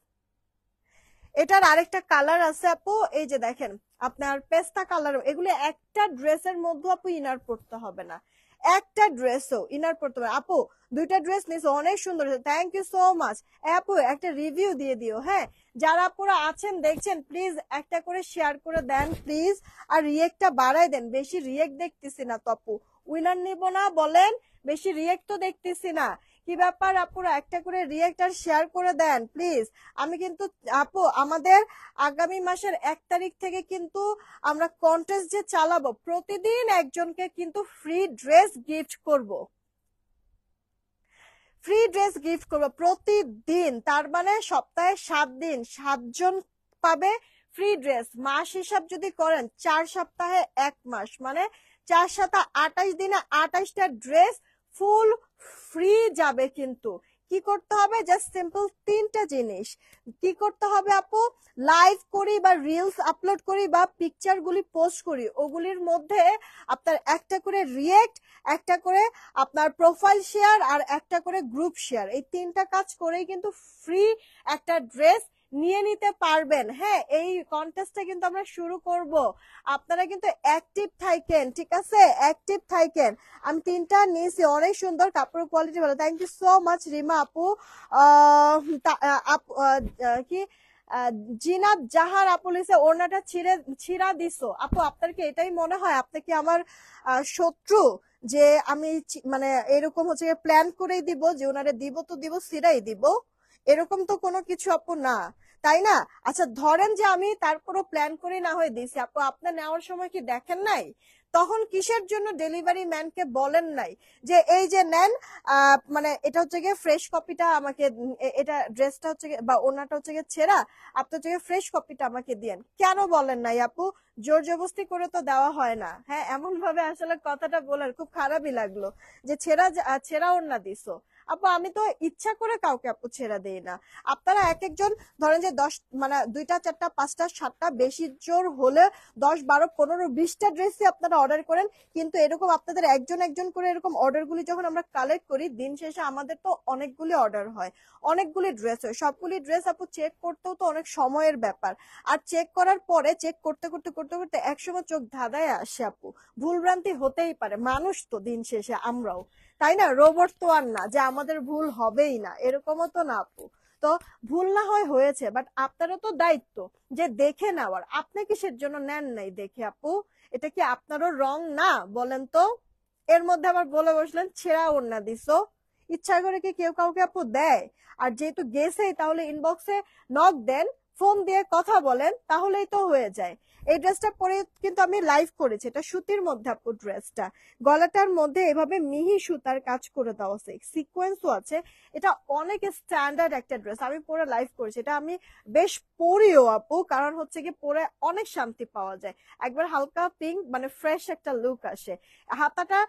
এটার আরেকটা কালার আছে আপু, এই যে দেখেন আপনার পেস্তা কালার। এগুলো একটা ড্রেসের মধ্যে আপু ইনার পড়তে হবে না, একটা ড্রেসও ইনার পড়তে হবে। আপু দুইটা ড্রেস নিছো, অনেক সুন্দর, থ্যাংক ইউ সো মাচ। আপু একটা রিভিউ দিয়ে দিও, হ্যাঁ যারা আপুরা আছেন দেখছেন প্লিজ একটা করে শেয়ার করে দেন প্লিজ, আর রিয়েক্টটা বাড়াই দেন, বেশি রিয়েক্ট দেখতেছি না তো আপু। উইনার নিব না বলেন, বেশি রিয়েক্ট তো দেখতেছি না, কি ব্যাপার আপুরা একটা করে রিয়েক্ট আর শেয়ার করে দেন প্লিজ। আমি কিন্তু আপু আমাদের আগামী মাসের 1 তারিখ থেকে কিন্তু আমরা কন্টেস্ট যে চালাবো, প্রতিদিন একজনকে কিন্তু ফ্রি ড্রেস গিফট করব, ফ্রি ড্রেস গিফট করবো প্রতিদিন। তার মানে সপ্তাহে 7 দিন 7 জন পাবে ফ্রি ড্রেস। মাস হিসাব যদি করেন 4 সপ্তাহে 1 মাস, মানে 4 7 28 দিনে 28টা ড্রেস ফুল ফ্রি যাবে। কিন্তু কি করতে হবে, জাস্ট সিম্পল 3টা জিনিস। কি করতে হবে আপু, লাইভ করি বা রিলস আপলোড করি বা পিকচার গুলি পোস্ট করি, ওগুলির মধ্যে আপনার একটা করে রিয়েক্ট, একটা করে আপনার প্রোফাইল শেয়ার আর একটা করে গ্রুপ শেয়ার, এই 3টা কাজ করেই কিন্তু ফ্রি একটা ড্রেস নিয়ে নিতে পারবেন। হ্যাঁ এই কন্টেস্টটা কিন্তু আমরা শুরু করব, আপনারা কিন্তু অ্যাক্টিভ থাকেন, ঠিক আছে অ্যাক্টিভ থাকেন। আমি 3টা নিয়েছি, অনেক সুন্দর, কাপড়ের কোয়ালিটি ভালো, thank you so much Rima আপু। কি জিনাত জাহার আপু লিখছে ওড়নাটা ছিঁড়া দিছো। আপু আপনার কি এটাই মনে হয় আপনি কি আমার শত্রু, যে আমি মানে এরকম হচ্ছে প্ল্যান করেই দিব যে ওনারে দিব তো দিব ছিঁড়াই দিব, এরকম তো কোনো কিছু আপু না, তাই না? আচ্ছা ধরেন যে আমি তারপরও প্ল্যান করে না হয়ে দিছি, আপু আপনার নেওয়ার সময় কি দেখেন নাই? তখন কিসের জন্য ডেলিভারি ম্যানকে বলেন নাই যে এই যে নেন, মানে এটা হচ্ছে গিয়ে ফ্রেশ কপিটা আমাকে, এটা ড্রেসটা হচ্ছে বা ওনাটা হচ্ছে গিয়ে ছেঁড়া, আপনি হচ্ছে গিয়ে ফ্রেশ কপিটা আমাকে দিয়েন, কেন বলেন নাই আপু? জোর জবরদস্তি করে তো দেওয়া হয় না। হ্যাঁ এমন ভাবে আসলে কথাটা বলার খুব খারাপই লাগলো যে ছেঁড়া ছেঁড়া ওড়না দিছো। আপু আমি তো ইচ্ছা করে কাউকে আপু ছেড়ে দেই না। আপনারা এক একজন ধরেন যে 10 মানে 2টা 4টা 5টা 7টা বেশি জোর হলে 10 12 15 20টা ড্রেসই আপনারা অর্ডার করেন, কিন্তু এরকম আপনাদের একজন একজন করে এরকম অর্ডার গুলি যখন আমরা কালেক্ট করি, দিন শেষে আমাদের তো অনেকগুলি অর্ডার হয়, অনেকগুলি ড্রেস হয়, সবগুলি ড্রেস আপু চেক করতেও তো অনেক সময়ের ব্যাপার। আর চেক করার পরে চেক করতে করতে করতে করতে একসময় চোখ ধাঁধায় আসে আপু, ভুলভ্রান্তি হতেই পারে, মানুষ তো দিন শেষে আমরাও, তাই না? রোবট তো আর না যে আমাদের ভুল হবেই না, এরকমও তো না আপু। তো ভুল না হয় হয়েছে, বাট আপনারও তো দায়িত্ব যে দেখে নেওয়ার, আপনি কিসের জন্য নেন নাই দেখে আপু? এটা কি আপনারও রং না বলেন তো? এর মধ্যে আবার বলে বসলেন ছেঁড়া ওড়না দিছো, ইচ্ছা করে কি কেউ কাউকে আপু দেয়? আর যেহেতু গেছেই তাহলে ইনবক্সে নক দেন, ফোন দিয়ে কথা বলেন, তাহলেই তো হয়ে যায়। এই ড্রেসটা পরে কিন্তু আমি লাইভ করেছি, এটা সুতির মধ্যে আপু ড্রেসটা, গলাটার মধ্যে এভাবে মিহি সুতার কাজ করে দেওয়া আছে, সিকোয়েন্সও আছে। এটা অনেক স্ট্যান্ডার্ড একটা ড্রেস, আমি পরে লাইভ করেছি, এটা আমি বেশ পরিও আপু, কারণ হচ্ছে কি পরে অনেক শান্তি পাওয়া যায়, একবার হালকা পিঙ্ক মানে ফ্রেশ একটা লুক আসে। হাতাটা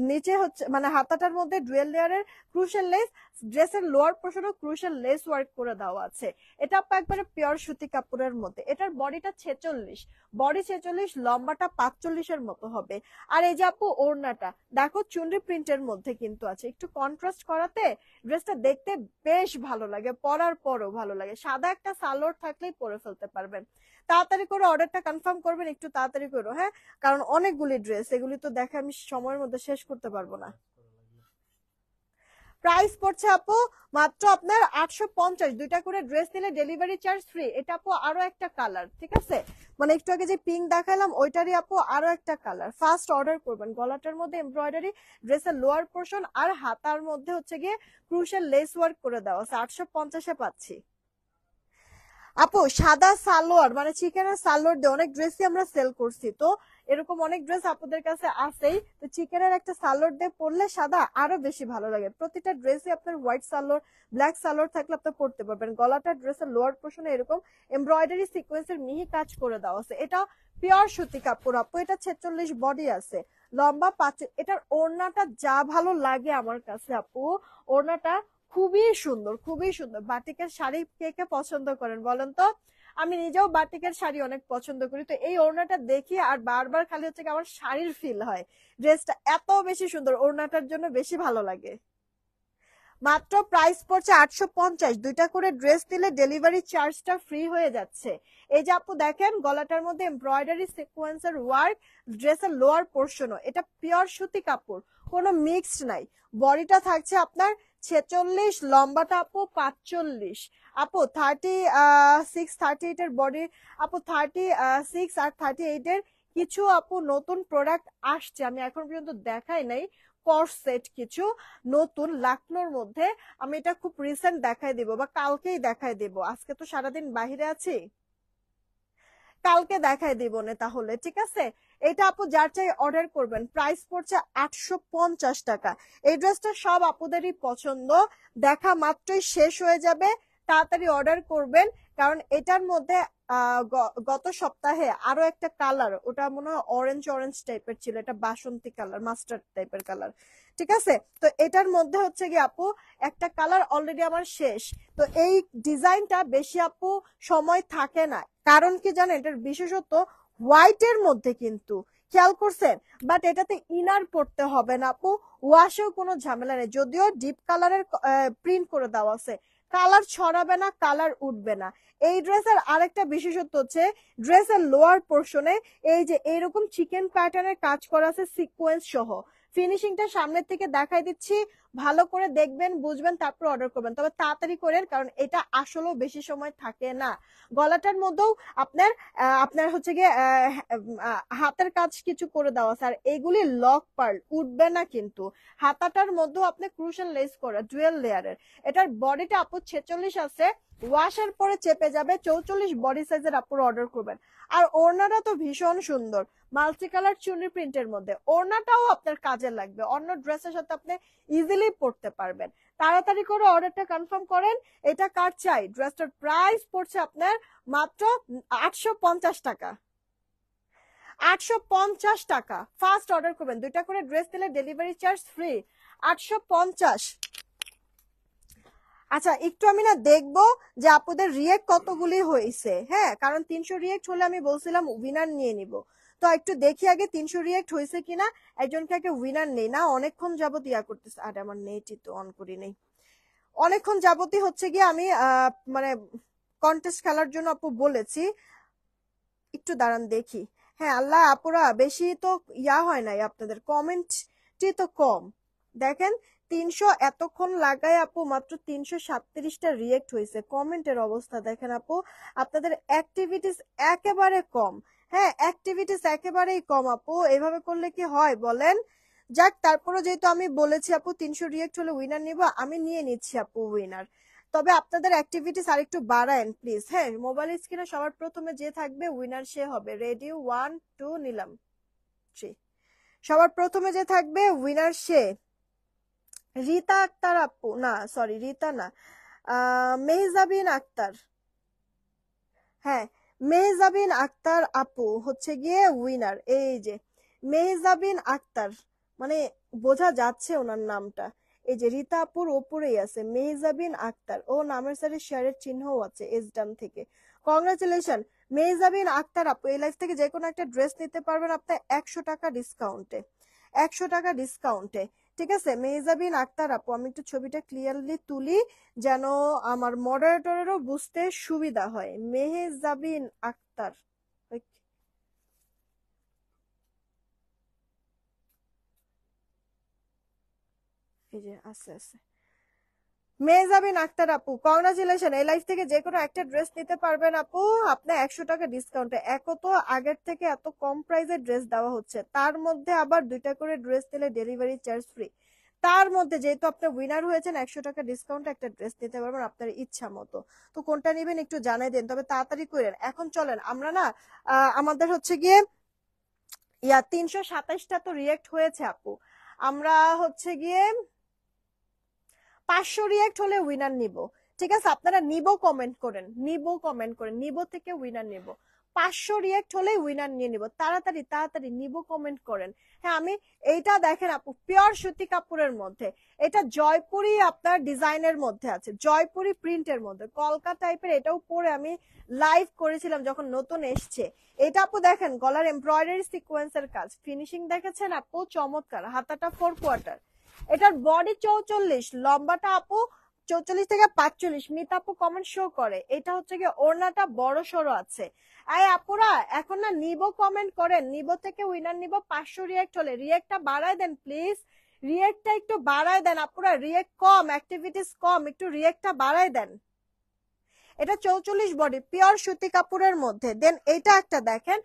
নিচে হচ্ছে মানে হাতাটার মধ্যে ডুয়েল লেয়ারের ক্রুশাল লেস, ড্রেসের লোয়ার পোর্শনও ক্রুশাল লেস ওয়ার্ক করে দেওয়া আছে। এটা আপু একবারে পিওর সুতি কাপড়ের মধ্যে, এটার বডিটা 46, বডি 46, লম্বাটা 45-এর মতো হবে। আর এই যে আপু ওড়নাটা দেখো চুনরি প্রিন্টের মধ্যে কিন্তু আছে, একটু কন্ট্রাস্ট করাতে ড্রেসটা দেখতে বেশ ভালো লাগে, পরার পরও ভালো লাগে, সাদা একটা সালোয়ার থাকলেই পরে ফেলতে পারবেন। তাড়াতাড়ি করে অর্ডারটা কনফার্ম করবেন, একটু তাড়াতাড়ি করো হ্যাঁ, কারণ অনেকগুলি ড্রেস, এগুলি তো দেখে আমি সময়ের মধ্যে শেষ করতে পারবো না। প্রাইস পড়ছে আপু মাত্র আপনার 850, দুইটা করে ড্রেস নিলে ডেলিভারি চার্জ ফ্রি। এটা আপু আরো একটা কালার, ঠিক আছে, মানে একটু আগে যে পিঙ্ক দেখালাম ওইটারই আপু আরো একটা কালার। ফার্স্ট অর্ডার করবেন, গলাটার মধ্যে এমব্রয়ডারি, ড্রেসের লোয়ার পোর্শন আর হাতার মধ্যে হচ্ছে গিয়ে ক্রুশাল লেস ওয়ার্ক করে দেওয়া আছে, 850-এ পাচ্ছি। আপু সাদা সালোয়ার মানে চিকেনের সালোয়ার দিয়ে অনেক ড্রেসই আমরা সেল করছি, তো এরকম অনেক ড্রেস আপনাদের কাছে আছেই। তো চিকেনের একটা সালোয়ার দিয়ে পরলে সাদা আরো বেশি ভালো লাগে। প্রতিটা ড্রেসে আপনার হোয়াইট সালোয়ার, ব্ল্যাক সালোয়ার থাকলে আপনি পরতে পারবেন। গলাটা ড্রেসের লোয়ার পোর্শনে এরকম এমব্রয়ডারি সিকোয়েন্সের মিহি কাজ করে দেওয়া আছে। এটা পিওর সুতি কাপড় আপু। এটা 46 বডি আছে, লম্বা 5। এটার ওড়নাটা যা ভালো লাগে আমার কাছে আপু, ওড়নাটা খুবই সুন্দর, খুবই সুন্দর। বাটিকের শাড়ি কে কে পছন্দ করেন বলেন তো? আমি নিজেও বাটিকের শাড়ি অনেক পছন্দ করি। তো এই ওড়নাটা দেখি আর বারবার খালি হচ্ছে কি আমার শাড়ির ফিল হয়। ড্রেসটা এত বেশি সুন্দর, ওড়নাটার জন্য বেশি ভালো লাগে। মাত্র প্রাইস পড়ছে 850। দুইটা করে ড্রেস দিলে ডেলিভারি চার্জটা ফ্রি হয়ে যাচ্ছে। এই যে আপু দেখেন গলাটার মধ্যে এমব্রয়ডারি সিকোয়েন্সের ওয়ার্ক, ড্রেসের লোয়ার পোর্শনও এটা পিওর সুতি কাপড়, কোনো মিক্সড নাই। বডিটা থাকছে আপনার 46, লম্বাটা আপু 45। আপু 36, 38 এর বডি আপু, 36 আর 38 এর কিছু আপু নতুন প্রোডাক্ট আসছে, আমি এখন পর্যন্ত দেখাই নাই। কর্সেট কিছু নতুন লাকনোর মধ্যে, আমি এটা খুব রিসেন্ট দেখাই দিব বা কালকেই দেখাই দিব। আজকে তো সারাদিন বাহিরে আছি, কালকে দেখাই দিব না তাহলে, ঠিক আছে? এটা আপু যার চাই অর্ডার করবেন। প্রাইস পড়ছে 850 টাকা। এই ড্রেসটা সব আপুদেরই পছন্দ, দেখা মাত্রই শেষ হয়ে যাবে। তাড়াতাড়ি অর্ডার করবেন, কারণ এটার মধ্যে গত সপ্তাহে আরো একটা কালার, ওটা মনে হয় অরেঞ্জ অরেঞ্জ টাইপের ছিল, এটা বাসন্তী কালার, মাস্টার্ড টাইপের কালার, ঠিক আছে? তো এটার মধ্যে হচ্ছে কি আপু একটা কালার অলরেডি আমার শেষ। তো এই ডিজাইনটা বেশি আপু সময় থাকে না, কারণ কি জানেন এটার বিশেষত্ব হোয়াইটের মধ্যে, কিন্তু খেয়াল করছেন? বাট এটাতে ইনার পড়তে হবে না আপু, ওয়াশেও কোনো ঝামেলা নেই। যদিও ডিপ কালারের প্রিন্ট করে দেওয়া আছে, কালার ছড়াবে না, কালার উঠবে না। এই ড্রেসের আরেকটা বিশেষত্ব হচ্ছে ড্রেসের লোয়ার পোর্শনে এই যে এইরকম চিকেন প্যাটার্নের কাজ করা আছে সিকোয়েন্স সহ। ফিনিশিংটা সামনের থেকে দেখাই দিচ্ছি, ভালো করে দেখবেন, বুঝবেন, তারপর অর্ডার করবেন। তবে তাড়াতাড়ি করেন, কারণ এটা আসলেও বেশি সময় থাকে না। গলাটার মধ্যেও আপনার আপনার হচ্ছে গিয়ে হাতের কাজ কিছু করে দেওয়া আছে, আর এগুলি লক পার্ল, উঠবে না কিন্তু। হাতাটার মধ্যেও আপনি ক্রুশাল লেস করা ডুয়েল লেয়ারের। এটার বডিটা আপু 46 আছে, ওয়াশের পরে চেপে যাবে। 44 বডি সাইজের আপুর অর্ডার করবেন। আর ওড়নাটা তো ভীষণ সুন্দর, মাল্টি কালার চুনি প্রিন্টের মধ্যে। ওড়নাটাও আপনার কাজে লাগবে, অন্য ড্রেসের সাথে আপনি ইজিলি পরতে পারবেন। তাড়াতাড়ি করে অর্ডারটা কনফার্ম করেন। এটা কার চাই? ড্রেসটার প্রাইস পড়ছে আপনার মাত্র 850 টাকা। 850 টাকা। ফার্স্ট অর্ডার করবেন, দুইটা করে ড্রেস দিলে ডেলিভারি চার্জ ফ্রি। 850। আচ্ছা একটু আমি না দেখবো যে আপনাদের রিয়েক্ট কতগুলি হয়েছে, হ্যাঁ, কারণ 300 রিয়েক্ট হলে আমি বলছিলাম উইনার নিয়ে নিব। তো একটু দেখি আগে 300 রিয়েক্ট হয়েছে কিনা, একজনকে আগে উইনার নেই না। অনেকক্ষণ যাবত ইয়া করতেছে, আরে আমার নেটই তো অন করি নেই। অনেকক্ষণ যাবতই হচ্ছে গিয়ে আমি মানে কন্টেস্ট খেলার জন্য আপু বলেছি। একটু দাঁড়ান দেখি। হ্যাঁ আল্লাহ আপুরা বেশি তো ইয়া হয় নাই, আপনাদের কমেন্টটি তো কম। দেখেন 300 এতক্ষণ লাগায় আপু মাত্র 337টা রিয়েক্ট হয়েছে। কমেন্টের অবস্থা দেখেন আপু, আপনাদের অ্যাক্টিভিটিস একেবারে কম। হ্যাঁ অ্যাক্টিভিটিস একেবারেই কম আপু, এভাবে করলে কি হয় বলেন? যাক, তারপরে যেহেতু আমি বলেছি আপু 300 রিয়েক্ট হলে উইনার নিব, আমি নিয়ে নিচ্ছি আপু উইনার। তবে আপনাদের অ্যাক্টিভিটিস আরেকটু বাড়ায়েন প্লিজ। হ্যাঁ মোবাইল স্ক্রিনে সবার প্রথমে যে থাকবে উইনার সে হবে। রেডি 1 2 নিলাম 3। সবার প্রথমে যে থাকবে উইনার সে। রিতা আক্তার আপু, না সরি রিতা না, মেহজাবিন আক্তার। হ্যাঁ মেহজাবিন আক্তার আপু হচ্ছে গিয়ে উইনার। এই যে মেহজাবিন আক্তার, মানে বোঝা যাচ্ছে ওনার নামটা। এই যে রীতা আপুর ওপরেই আছে মেহজাবিন আক্তার, ও নামের সাথে শেয়ারের চিহ্নও আছে এসডাম থেকে। কংগ্রাচুলেশন মেহজাবিন আক্তার আপু, এই লাইফ থেকে যে কোনো একটা ড্রেস নিতে পারবেন আপনার 100 টাকা ডিসকাউন্টে। 100 টাকা ডিসকাউন্টে, ঠিক আছে? মেহজাবিন আক্তার আপু, আমি একটু ছবিটা ক্লিয়ারলি তুলি যেন আমার মডারেটরেরও বুঝতে সুবিধা হয়। মেহজাবিন আক্তার, এই যে আছে আছে মেহজাবিন আক্তার আপু, কংগ্রাচুলেশন। এই লাইফ থেকে যে কোনো একটা ড্রেস নিতে পারবেন আপু আপনার 100 টাকা ডিসকাউন্টে। এক তো আগের থেকে এত কম প্রাইসে ড্রেস দেওয়া হচ্ছে, তার মধ্যে আবার দুইটা করে ড্রেস দিলে ডেলিভারি চার্জ ফ্রি। তার মধ্যে যেহেতু আপনি উইনার হয়েছেন 100 টাকা ডিসকাউন্টে একটা ড্রেস নিতে পারবেন আপনার ইচ্ছা মতো। তো কোনটা নেবেন একটু জানাই দেন, তবে তাড়াতাড়ি করেন। এখন চলেন আমরা না আমাদের হচ্ছে গিয়ে ইয়া 327টা তো রিয়েক্ট হয়েছে আপু। আমরা হচ্ছে গিয়ে 500 রিয়েক্ট হলে উইনার নিব। ঠিক আছে, আপনারা নিব কমেন্ট করেন, নিব কমেন্ট করেন, নিব থেকে উইনার নিব। 500 রিয়েক্ট হলে উইনার নিয়ে নিব। তাড়াতাড়ি তাড়াতাড়ি নিব কমেন্ট করেন। হ্যাঁ, আমি এইটা দেখেন আপু, পিওর সুতি কাপড়ের মধ্যে, এটা জয়পুরি আপনার ডিজাইনের মধ্যে আছে, জয়পুরি প্রিন্টের মধ্যে, কলকা টাইপের। এটাও পরে আমি লাইভ করেছিলাম যখন নতুন এসছে। এটা আপু দেখেন, গলার এমব্রয়ডারি সিকোয়েন্সের কাজ, ফিনিশিং দেখেছেন আপু, চমৎকার। হাতাটা 4/4। এটার বডি 44, লম্বাটা আপু 44 থেকে 45। মিতা আপু কমেন্ট শো করে। এটা হচ্ছে কি ওড়নাটা বড় সড়ো আছে। এই আপুরা এখন না নিব কমেন্ট করেন, নিব থেকে উইনার নিব। 500 রিয়েক্ট হলে, রিয়েক্টটা বাড়ায় দেন প্লিজ, রিয়েক্টটা একটু বাড়ায় দেন আপুরা, রিয়েক্ট কম, অ্যাক্টিভিটিস কম, একটু রিয়েক্টটা বাড়ায় দেন। এটা 44 বডি, পিওর সুতি কাপড়ের মধ্যে। দেন এটা একটা দেখেন,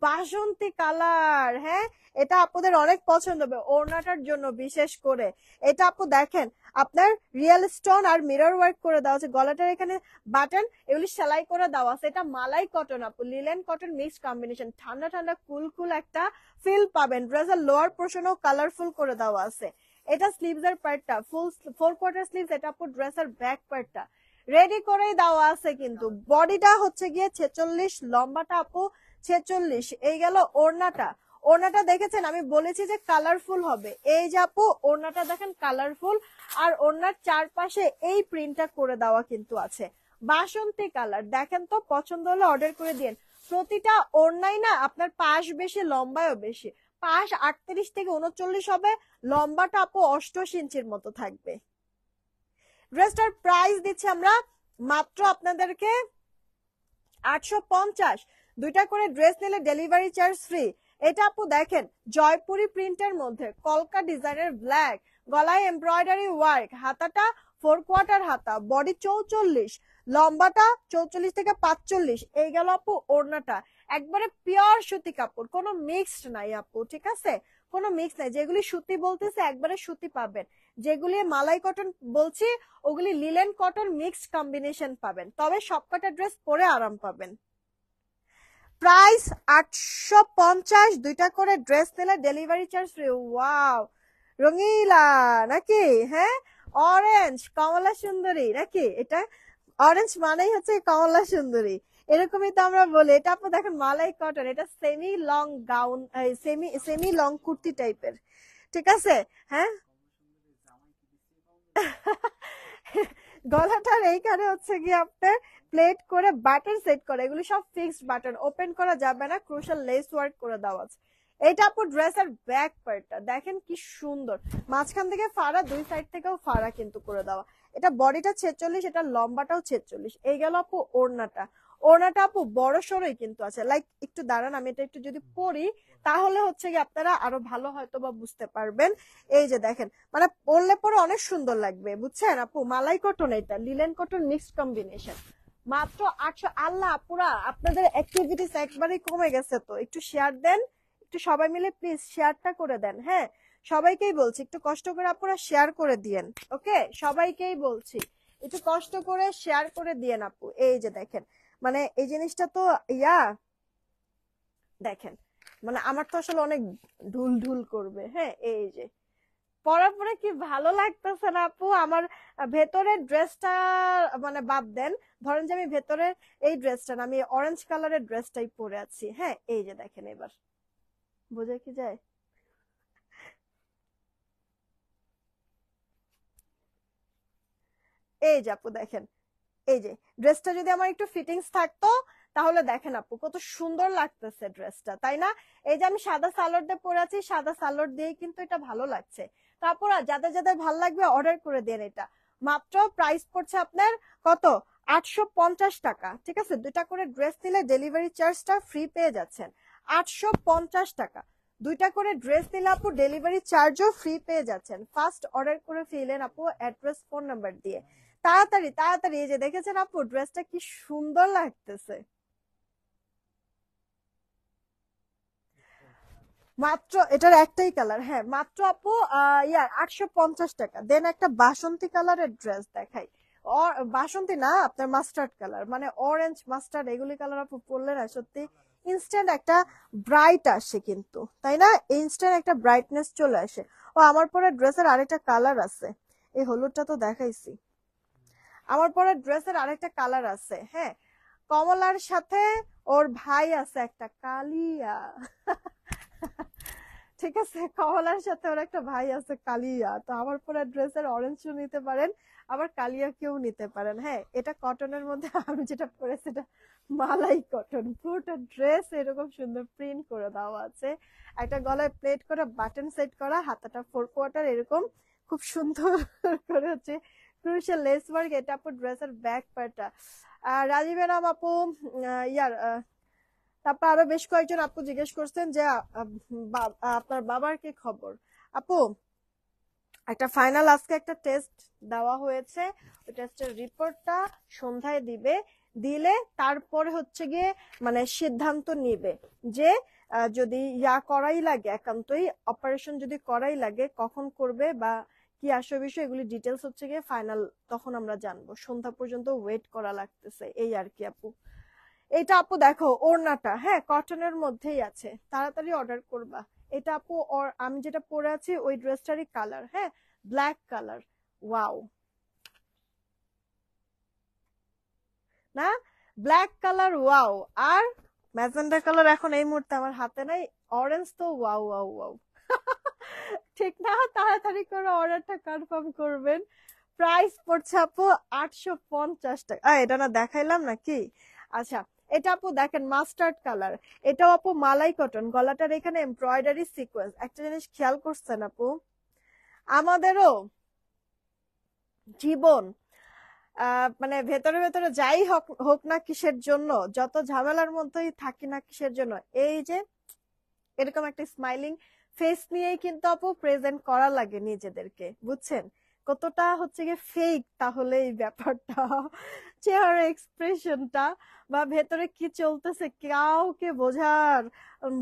বাসন্তী কালার। হ্যাঁ, এটা আপুদের অনেক পছন্দ হবে ওড়নাটার জন্য বিশেষ করে। এটা আপু দেখেন, আপনার রিয়েল স্টোন আর মিরর ওয়ার্ক করে দেওয়া আছে, গলাটার এখানে বাটন এগুলি সেলাই করে দেওয়া আছে। এটা মালাই কটন আপু, লিলেন কটন মিক্স কম্বিনেশন, ঠান্ডা ঠান্ডা কুল কুল একটা ফিল পাবেন। ড্রেসের লোয়ার পোর্শনও কালারফুল করে দেওয়া আছে। এটা স্লিভস এর পার্টটা ফুল 4/4 স্লিভস। এটা আপু ড্রেসের ব্যাক পার্টটা রেডি করেই দেওয়া আছে কিন্তু। বডিটা হচ্ছে গিয়ে 46, লম্বাটা আপু 46। এই গেল ওড়নাটা। ওড়নাটা দেখেছেন, আমি বলেছি যে কালারফুল হবে। এই যে আপু ওড়নাটা দেখেন কালারফুল, আর ওড়নার চারপাশে এই প্রিন্টটা করে দেওয়া কিন্তু আছে, বাসন্তী কালার। দেখেন তো, পছন্দ হলে অর্ডার করে দিন। প্রতিটা ওড়নাই না আপনার পাশ বেশি, লম্বায়ও বেশি। পাশ 38 থেকে 39 হবে, লম্বাটা আপু 28 ইঞ্চির মতো থাকবে। ড্রেসটার প্রাইস দিচ্ছি আমরা মাত্র আপনাদেরকে 850। দুইটা করে ড্রেস নিলে ডেলিভারি চার্জ ফ্রি। এটা আপু দেখেন, জয়পুরি প্রিন্টের মধ্যে, কলকা ডিজাইনের ব্ল্যাক, গলায় এমব্রয়ডারি ওয়ার্ক, হাতাটা 4/4 হাতা, বডি 44, লম্বাটা 44 থেকে 45। এই গেল আপু ওড়নাটা, একবারে পিওর সুতি কাপড়, কোনো মিক্সড নাই আপু। ঠিক আছে, কোনো মিক্স নাই। যেগুলি সুতি বলতেছে একবারে সুতি পাবেন, যেগুলি মালাই কটন বলছি ওগুলি লিলেন কটন মিক্সড কম্বিনেশন পাবেন। তবে সবকটা ড্রেস পরে আরাম পাবেন। প্রাইস 850, দুইটা করে ড্রেস নিলে delivery charge free. Wow, Rangeela নাকি? হ্যাঁ, অরেঞ্জ কমলা সুন্দরী নাকি? এটা অরেঞ্জ মানেই হচ্ছে কমলা সুন্দরী, এরকমই তো আমরা বলি। এটা আপনি দেখেন মালাই কটন, এটা semi long gown, semi long kurti টাইপের। ঠিক আছে, হ্যাঁ। গলাটার এইখানে হচ্ছে কি আপনার প্লেট করে বাটন সেট করে, এগুলি সব ফিক্সড বাটন, ওপেন করা যাবে না, ক্রুশাল লেস ওয়ার্ক করে দেওয়া আছে। এটা আপু ড্রেসের ব্যাক পার্টটা দেখেন কি সুন্দর, মাঝখান থেকে ফাড়া, দুই সাইড থেকেও ফাড়া কিন্তু করে দেওয়া। এটা বডিটা 46, এটা লম্বাটাও 46। এই গেল আপু ওড়নাটা। ওড়নাটা আপু বড় সড়ই কিন্তু আছে, লাইক একটু দাঁড়ান আমি এটা একটু যদি পরি তাহলে হচ্ছে কি আপনারা আরো ভালো হয়তো বা বুঝতে পারবেন। এই যে দেখেন, মানে পরলে পরে অনেক সুন্দর লাগবে, বুঝছেন আপু? মালাই কটন, এটা লিলেন কটন মিক্সড কম্বিনেশন। মাত্র 800। আল্লাহ আপুরা, আপনাদের অ্যাক্টিভিটিস একবারই কমে গেছে, তো একটু শেয়ার দেন, একটু সবাই মিলে প্লিজ শেয়ারটা করে দেন। হ্যাঁ, সবাইকেই বলছি একটু কষ্ট করে আপুরা শেয়ার করে দিয়েন। ওকে, সবাইকেই বলছি একটু কষ্ট করে শেয়ার করে দিয়েন আপু। এই যে দেখেন, মানে এই জিনিসটা তো ইয়া দেখেন, মানে আমার তো আসলে অনেক ঢুল ঢুল করবে। হ্যাঁ, এই যে পরার পরে কি ভালো লাগতেছে না আপু? আমার ভেতরের ড্রেসটা মানে বাদ দেন, ধরেন যে আমি ভেতরের এই ড্রেসটা না, আমি অরেঞ্জ কালারের ড্রেসটাই পরে আছি। হ্যাঁ, এই যে দেখেন, এবার বোঝা কি যায়? এই যে আপু দেখেন, এই যে ড্রেসটা যদি আমার একটু ফিটিংস থাকতো তাহলে দেখেন আপু কত সুন্দর লাগতেছে ড্রেসটা, তাই না? এই যে আমি সাদা সালোয়ার দিয়ে পরে আছি, সাদা সালোয়ার দিয়েই কিন্তু এটা ভালো লাগছে। তারপর যাদের যাদের ভালো লাগবে অর্ডার করে দেন। এটা মাত্র প্রাইস পড়ছে আপনার কত? 850 টাকা। ঠিক আছে, দুইটা করে ড্রেস নিলে ডেলিভারি চার্জটা ফ্রি পেয়ে যাচ্ছেন। 850 টাকা। দুইটা করে ড্রেস নিলে আপু ডেলিভারি চার্জও ফ্রি পেয়ে যাচ্ছেন। ফার্স্ট অর্ডার করে ফেলেন আপু অ্যাড্রেস ফোন নাম্বার দিয়ে। তাড়াতাড়ি তাড়াতাড়ি। এই যে দেখেছেন আপু ড্রেসটা কি সুন্দর লাগতেছে। মাত্র এটার একটাই কালার, হ্যাঁ, মাত্র আপু ইয়ার 850 টাকা। দেন একটা বাসন্তী কালারের ড্রেস দেখাই। বাসন্তী না, আপনার মাস্টার্ড কালার, মানে অরেঞ্জ মাস্টার্ড, এগুলি কালার আপু পরলে না সত্যি ইনস্ট্যান্ট একটা ব্রাইট আসে কিন্তু, তাই না? ইনস্ট্যান্ট একটা ব্রাইটনেস চলে আসে। ও আমার পরে ড্রেসের আরেকটা কালার আছে, এই হলুদটা তো দেখাইছি। আমার পরে ড্রেসের আরেকটা কালার আছে, হ্যাঁ, কমলার সাথে ওর ভাই আছে একটা কালিয়া। ঠিক আছে, কমলার সাথে ওর একটা ভাই আছে কালিয়া। তো আমার পরে ড্রেসের অরেঞ্জও নিতে পারেন, আবার কালিয়া কেউ নিতে পারেন। হ্যাঁ, এটা কটনের মধ্যে, আমি যেটা পরেছি এটা মালাই কটন। পুরোটা ড্রেস এরকম সুন্দর প্রিন্ট করে দেওয়া আছে, একটা গলায় প্লেট করা, বাটন সেট করা, হাতাটা 4 কোয়ার্টার এরকম খুব সুন্দর করে হচ্ছে ক্রুশিয়াল লেস ওয়ার্ক। এটা আপু ড্রেসের ব্যাক পার্টটা। রাজীবের নাম আপু ইয়ার তারপর আরো বেশ কয়েকজন আপু জিজ্ঞেস করছেন যে আপনার বাবার কি খবর। আপু একটা ফাইনাল আজকে একটা টেস্ট দেওয়া হয়েছে, ওই টেস্টের রিপোর্টটা সন্ধ্যায় দিবে, দিলে তারপরে হচ্ছে গিয়ে মানে সিদ্ধান্ত নিবে যে যদি করাই লাগে, একান্তই অপারেশন যদি করাই লাগে কখন করবে বা কি আসল বিষয়, এগুলি ডিটেলস হচ্ছে গিয়ে ফাইনাল তখন আমরা জানবো। সন্ধ্যা পর্যন্ত ওয়েট করা লাগতেছে এই আর কি আপু। এটা আপু দেখো ওড়নাটা, হ্যাঁ, কটনের মধ্যেই আছে, তাড়াতাড়ি অর্ডার করবা। এটা আপু আমি যেটা পরে আছি ওই ড্রেসটারই কালার, হ্যাঁ, ব্ল্যাক কালার। ওয়াও, না, ব্ল্যাক কালার, ওয়াও। আর ম্যাজেন্ডা কালার এখন এই মুহূর্তে আমার হাতে নাই, অরেঞ্জ তো ওয়াও ওয়াও ওয়াও। ঠিক না? তাড়াতাড়ি করে অর্ডারটা কনফার্ম করবেন। প্রাইস পড়ছে আপু 850 টাকা। এটা না দেখাইলাম নাকি? আচ্ছা, এটা আপু দেখেন মাস্টার্ড কালার, এটাও আপু মালাই কটন, গলাটার এখানে এমব্রয়ডারি সিকোয়েন্স। একটা জিনিস খেয়াল করছেন আপু, আমাদেরও জীবন মানে ভেতরে ভেতরে যাই হোক হোক না কিসের জন্য, যত ঝামেলার মধ্যেই থাকি না কিসের জন্য, এই যে এরকম একটা স্মাইলিং ফেস নিয়েই কিন্তু আপু প্রেজেন্ট করা লাগে নিজেদেরকে, বুঝছেন? কতটা হচ্ছে গিয়ে ফেক তাহলে এই ব্যাপারটা, চেহারা এক্সপ্রেশনটা বা ভেতরে কি চলতেছে কাউকে বোঝার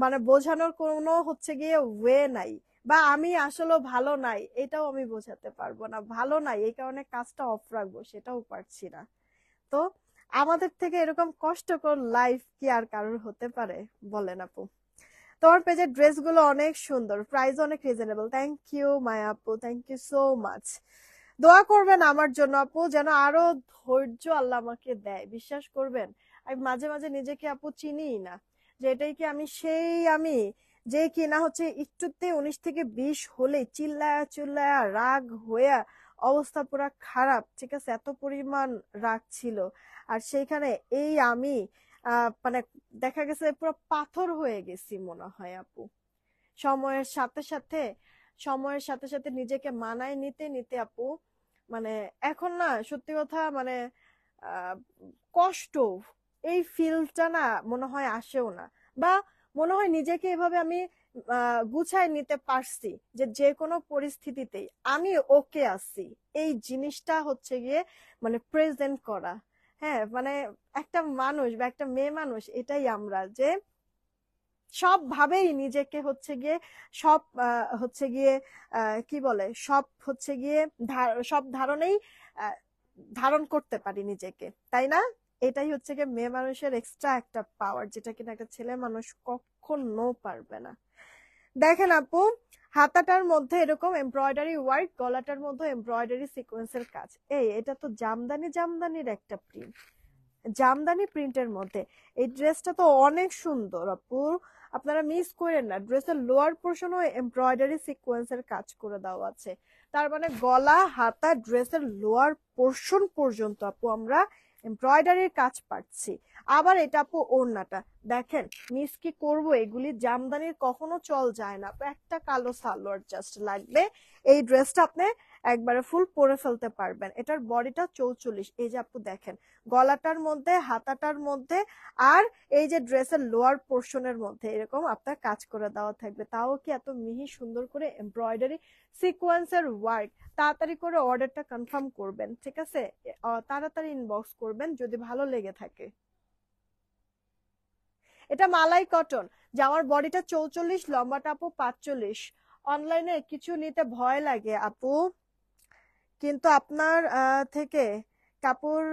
মানে বোঝানোর কোনো হচ্ছে গিয়ে ওয়ে নাই, বা আমি আসলে ভালো নাই এটাও আমি বোঝাতে পারবো না, ভালো নাই এই কারণে কাজটা অফ রাখবো সেটাও পারছি না। তো আমাদের থেকে এরকম কষ্টকর লাইফ কি আর কারোর হতে পারে বলেন আপু? তোমার পেজের ড্রেস গুলো অনেক সুন্দর, প্রাইস অনেক রিজনেবল। থ্যাংক ইউ মায়া আপু, থ্যাংক ইউ সো মাচ। দোয়া করবেন আমার জন্য আপু, যেন আরো ধৈর্য আল্লাহ আমাকে দেয়। বিশ্বাস করবেন আমি মাঝে মাঝে নিজেকে আপু চিনিই না, যে এটাই কি আমি সেই আমি যে কিনা হচ্ছে একটুতে 19 থেকে 20 হলে চিল্লায়া চিল্লায়া রাগ হয়ে অবস্থা পুরা খারাপ, ঠিক আছে, এত পরিমাণ রাগ ছিল। আর সেইখানে এই আমি মানে দেখা গেছে পুরো পাথর হয়ে গেছি মনে হয় আপু। সময়ের সাথে সাথে সময়ের সাথে সাথে নিজেকে মানায় নিতে নিতে আপু, মানে এখন না সত্যি কথা মানে আহ কষ্ট, এই ফিলটা না মনে হয় আসেও না, বা মনে হয় নিজেকে এভাবে আমি গুছায় নিতে পারছি যে যে কোনো পরিস্থিতিতেই আমি ওকে আছি। এই জিনিসটা হচ্ছে গিয়ে মানে প্রেজেন্ট করা, হ্যাঁ, মানে একটা মানুষ বা একটা মেয়ে মানুষ এটাই আমরা, যে সব ভাবেই নিজেকে হচ্ছে গিয়ে সব হচ্ছে গিয়ে কি বলে সব হচ্ছে গিয়ে সব ধারণেই আহ, ধারণ করতে পারি নিজেকে, তাই না? এটাই হচ্ছে গিয়ে মেয়ে মানুষের এক্সট্রা একটা পাওয়ার, যেটা কিনা একটা ছেলে মানুষ কখনো পারবে না। দেখেন আপু, হাতাটার মধ্যে এরকম এমব্রয়ডারি ওয়ার্ক, গলাটার মধ্যে এমব্রয়ডারি সিকোয়েন্সের কাজ। এটা তো জামদানি জামদানির একটা প্রিন্ট, জামদানি প্রিন্টের মধ্যে এই ড্রেসটা তো অনেক সুন্দর আপু, আপনারা মিস করেন না। ড্রেসের লোয়ার পোর্শনও এমব্রয়ডারি সিকোয়েন্সের কাজ করে দেওয়া আছে, তার মানে গলা হাতা ড্রেসের লোয়ার পোর্শন পর্যন্ত আপু আমরা এমব্রয়ডারির কাজ পাচ্ছি। আবার এটা আপু ওড়নাটা দেখেন, মিস কি করবো, এগুলি জামদানির কখনো চল যায় না। একটা কালো সালোয়ার জাস্ট লাগবে, এই ড্রেসটা আপনি একবারে ফুল পরে ফেলতে পারবেন। এটার বডিটা 44, এই যে আপু দেখেন গলাটার মধ্যে হাতাটার মধ্যে আর এই যে ড্রেসের লোয়ার পোর্শনের মধ্যে এরকম আপনার কাজ করে দেওয়া থাকবে, তাও কি এত মিহি সুন্দর করে এমব্রয়ডারি সিকোয়েন্সের ওয়ার্ক। তাড়াতাড়ি করে অর্ডারটা কনফার্ম করবেন, ঠিক আছে? তাড়াতাড়ি ইনবক্স করবেন যদি ভালো লেগে থাকে। এটা মালাই কটন, জামার বডিটা 44, লম্বাটা আপু 45। অনলাইনে কিছু নিতে ভয় লাগে আপু, কিন্তু আপনার থেকে কাপড়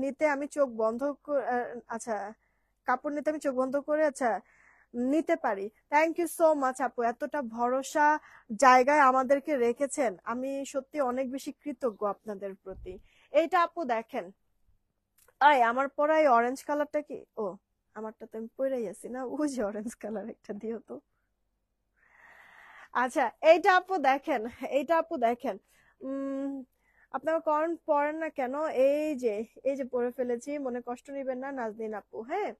নিতে আমি চোখ বন্ধ আচ্ছা, কাপড় নিতে আমি চোখ বন্ধ করে আচ্ছা নিতে পারি। থ্যাংক ইউ সো মাচ আপু, এতটা ভরসা জায়গায় আমাদেরকে রেখেছেন, আমি সত্যি অনেক বেশি কৃতজ্ঞ আপনাদের প্রতি। এইটা আপু দেখেন, আমার পরা এই অরেঞ্জ কালারটা কি, ও আমারটা তো আমি পরেই আছি না, ওই যে অরেঞ্জ কালার একটা দিও তো। আচ্ছা এইটা আপু দেখেন, এইটা আপু দেখেন, উম আপনারা করেন পড়েন না কেন, এই যে পরে ফেলেছি, মনে কষ্ট নিবেন না নাজনীন আপু, হ্যাঁ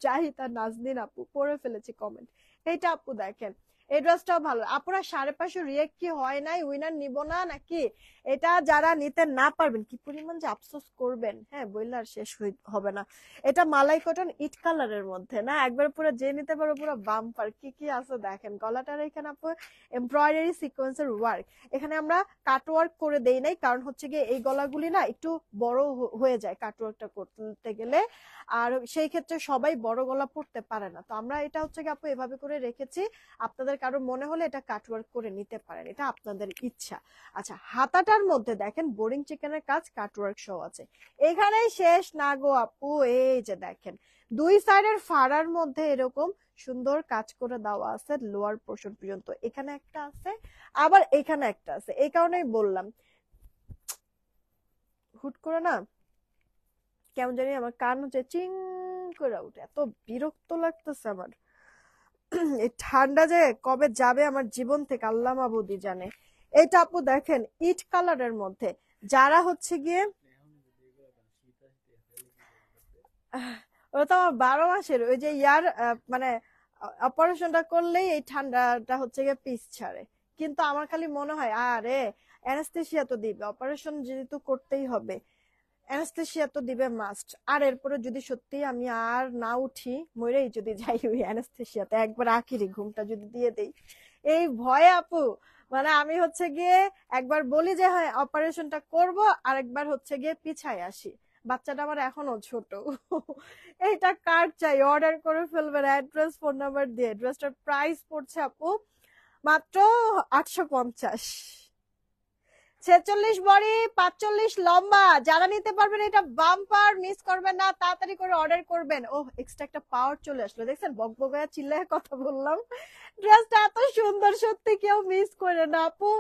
জাহিদ আর নাজনীন আপু পরে ফেলেছি কমেন্ট। এইটা আপু দেখেন, এই ড্রেসটাও ভালো। আপনারা 550 রিয়েক্ট কি হয় নাই, উইনার নিব না নাকি? এটা যারা নিতে না পারবেন কি পরিমাণ যে আফসোস করবেন, হ্যাঁ বললে আর শেষ হবে না। এটা মালাই কটন ইট কালারের মধ্যে না, একবার পুরো যে নিতে পারো পুরো বাম্পার। কি কি আছে দেখেন, গলাটার এখানে আপু এমব্রয়ডারি সিকোয়েন্সের ওয়ার্ক, এখানে আমরা কাট ওয়ার্ক করে দেই নাই, কারণ হচ্ছে গিয়ে এই গলাগুলি না একটু বড় হয়ে যায় কাট ওয়ার্কটা করতে গেলে, আর সেই ক্ষেত্রে সবাই বড় গলা পড়তে পারে না, তো আমরা এটা হচ্ছে কি আপু এভাবে করে রেখেছি। আপনাদের কারো মনে হলে এটা কাটওয়ার্ক করে নিতে পারেন, এটা আপনাদের ইচ্ছা। আচ্ছা হাতাটার মধ্যে দেখেন বোরিং চিকেনের কাজ কাটওয়ার্ক সহ আছে। এখানেই শেষ না গো আপু, এই যে দেখেন দুই সাইডের ফাড়ার মধ্যে এরকম সুন্দর কাজ করে দেওয়া আছে লোয়ার পোর্শন পর্যন্ত, এখানে একটা আছে আবার এখানে একটা আছে, এই কারণেই বললাম। হুট করে না কেমন জানি আমার কান হচ্ছে চিং করে উঠে, এত বিরক্ত লাগতেছে আমার। এই ঠান্ডা যে কবে যাবে আমার জীবন থেকে আল্লাহ মাবুদি জানে। এটা আপু দেখেন ইট কালারের মধ্যে, যারা হচ্ছে গিয়ে ওটা তো আমার 12 মাসের ওই যে ইয়ার মানে অপারেশনটা করলেই এই ঠান্ডাটা হচ্ছে গিয়ে পিস ছাড়ে, কিন্তু আমার খালি মনে হয় আরে অ্যানেস্থেসিয়া তো দিবে, অপারেশন যেহেতু করতেই হবে অ্যানেস্থেসিয়া তো দিবে মাস্ট, আর এরপরে যদি সত্যি আমি আর না উঠি মরেই যদি যাই ওই অ্যানেস্থেসিয়াতে একবার আখিরি ঘুমটা যদি দিয়ে দেই, এই ভয়ে আপু মানে আমি হচ্ছে গিয়ে একবার বলি যে হ্যাঁ অপারেশনটা করব, আর একবার হচ্ছে গিয়ে পিছায় আসি। বাচ্চাটা আমার এখনো ছোট। এইটা কার্ড চাই, অর্ডার করে ফেলবেন অ্যাড্রেস ফোন নাম্বার দিয়ে। ড্রেসটার প্রাইস পড়ছে আপু মাত্র 850। 46 বডি 45 লম্বা, যারা নিতে পারবেন এটা বাম্পার, মিস করবেন না, তাড়াতাড়ি করে অর্ডার করবেন। ও এক্সট্রা একটা পাওয়ার চলে আসলো দেখছেন, বকবকায়া চিল্লায় কথা বললাম। ড্রেসটা এত সুন্দর, সত্যি কেউ মিস করে না আপু,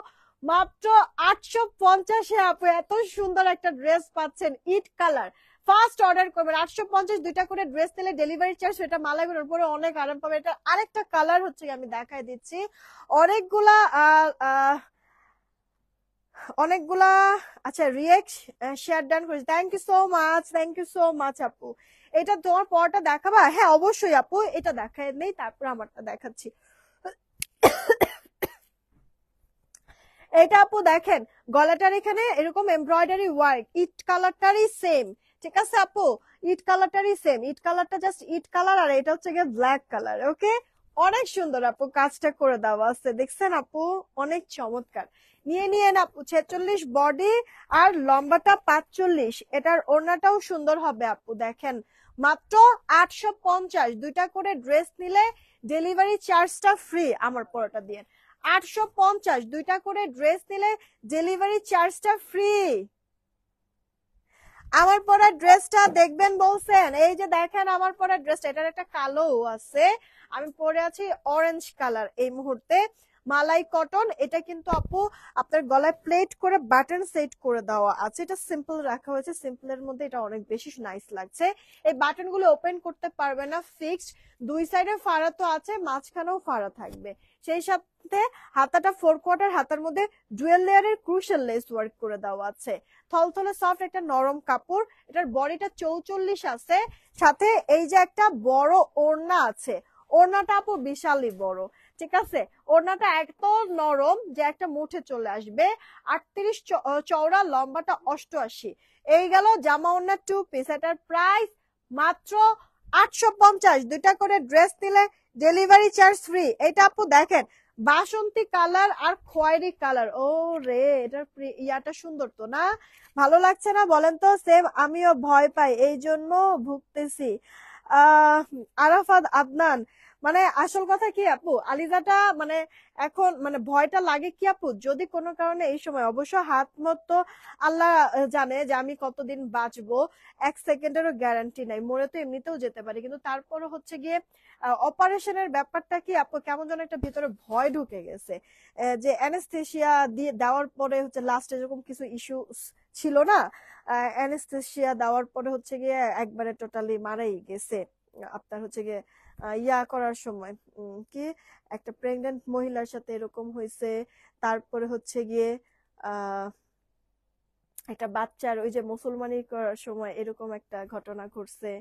মাত্র 850-এ আপু এত সুন্দর একটা ড্রেস পাচ্ছেন ইট কালার। ফার্স্ট অর্ডার করবেন 850, দুইটা করে ড্রেস নিলে ডেলিভারি চার্জ, এটা মালাগুলোর উপরে অনেক আরাম পাবে। এটা আরেকটা কালার হচ্ছে আমি দেখাই দিচ্ছি, অনেকগুলা অনেকগুলা আচ্ছা রিয়েক্ট শেয়ার ডান করেছি, thank you so much, thank you so much আপু। এটা তোমার পরটা দেখাবা? হ্যাঁ অবশ্যই আপু, এটা দেখাই নেই তারপর আমারটা দেখাচ্ছি। এটা আপু দেখেন গলাটার এখানে এরকম এমব্রয়ডারি ওয়ার্ক, ইট কালারটারই সেম, ঠিক আছে আপু ইট কালারটারই সেম, ইট কালারটা জাস্ট ইট কালার, আর এটা হচ্ছে গিয়ে ব্ল্যাক কালার। ওকে অনেক সুন্দর আপু কাজটা করে দেওয়া আছে, দেখছেন আপু অনেক চমৎকার। নিয়ে নিয়ে না আপু 46 বডি আর লম্বাটা 45, এটার ওড়নাটাও সুন্দর হবে আপু দেখেন, মাত্র 850, দুইটা করে ড্রেস নিলে ডেলিভারি চার্জটা ফ্রি আমার পরোটা দিয়ে। 850, দুইটা করে ড্রেস নিলে ডেলিভারি চার্জটা ফ্রি। আমার পরা ড্রেসটা দেখবেন বলছেন, এই যে দেখেন আমার পরা ড্রেসটা, এটার একটা কালো আছে, আমি পরে আছি অরেঞ্জ কালার এই মুহূর্তে, মালাই কটন। এটা কিন্তু আপু আপনার গলায় প্লেট করে বাটন সেট করে দেওয়া আছে, এটা সিম্পল রাখা হয়েছে, সিম্পলের মধ্যে এটা অনেক বেশি নাইস লাগছে। এই বাটন গুলো ওপেন করতে পারবে না, ফিক্সড, দুই সাইডে ফাড়া তো আছে, মাঝখানেও ফাড়া থাকবে, সেই সাথে হাতাটা 4/4 হাতার মধ্যে ডুয়েল লেয়ারের ক্রুশাল লেস ওয়ার্ক করে দেওয়া আছে, থলথলে সফট একটা নরম কাপড়। এটার বডিটা 44 আছে, সাথে এই যে একটা বড় ওড়না আছে, ওড়নাটা আপু বিশালই বড়, ঠিক আছে, ওড়নাটা এত নরম যে একটা মুঠে চলে আসবে, 38 চওড়া, লম্বাটা 88। এই গেল জামা ওড়না 2 পিস, এটার প্রাইস মাত্র 850, দুইটা করে ড্রেস নিলে ডেলিভারি চার্জ ফ্রি। এটা আপু দেখেন বাসন্তী কালার আর খয়েরি কালার, ও রে এটার ইয়াটা সুন্দর তো না, ভালো লাগছে না বলেন তো? সেম আমিও ভয় পাই এই জন্য ভুগতেছি। আরাফাত আদনান মানে আসল কথা কি আপু, আলিজাটা মানে এখন মানে ভয়টা লাগে কি আপু, যদি কোনো কারণে এই সময়, অবশ্য হাত মতো আল্লাহ জানে যে আমি কতদিন বাঁচবো, 1 সেকেন্ডেরও গ্যারান্টি নাই, মরে তো এমনিতেও যেতে পারি, কিন্তু তারপরে হচ্ছে গিয়ে অপারেশনের ব্যাপারটা কি আপু, কেমন যেন একটা ভিতরে ভয় ঢুকে গেছে। যে অ্যানেস্থেশিয়া দিয়ে দেওয়ার পরে হচ্ছে লাস্টে যেরকম কিছু ইস্যু ছিল না, অ্যানেস্থেশিয়া দেওয়ার পরে হচ্ছে গিয়ে একবারে টোটালি মারাই গেছে। আপনার হচ্ছে গিয়ে ইয়া করার সময় কি একটা প্রেগনেন্ট মহিলার সাথে এরকম হয়েছে। তারপরে হচ্ছে গিয়ে আহ একটা বাচ্চার ওই যে মুসলমানি করার সময় এরকম একটা ঘটনা ঘটছে।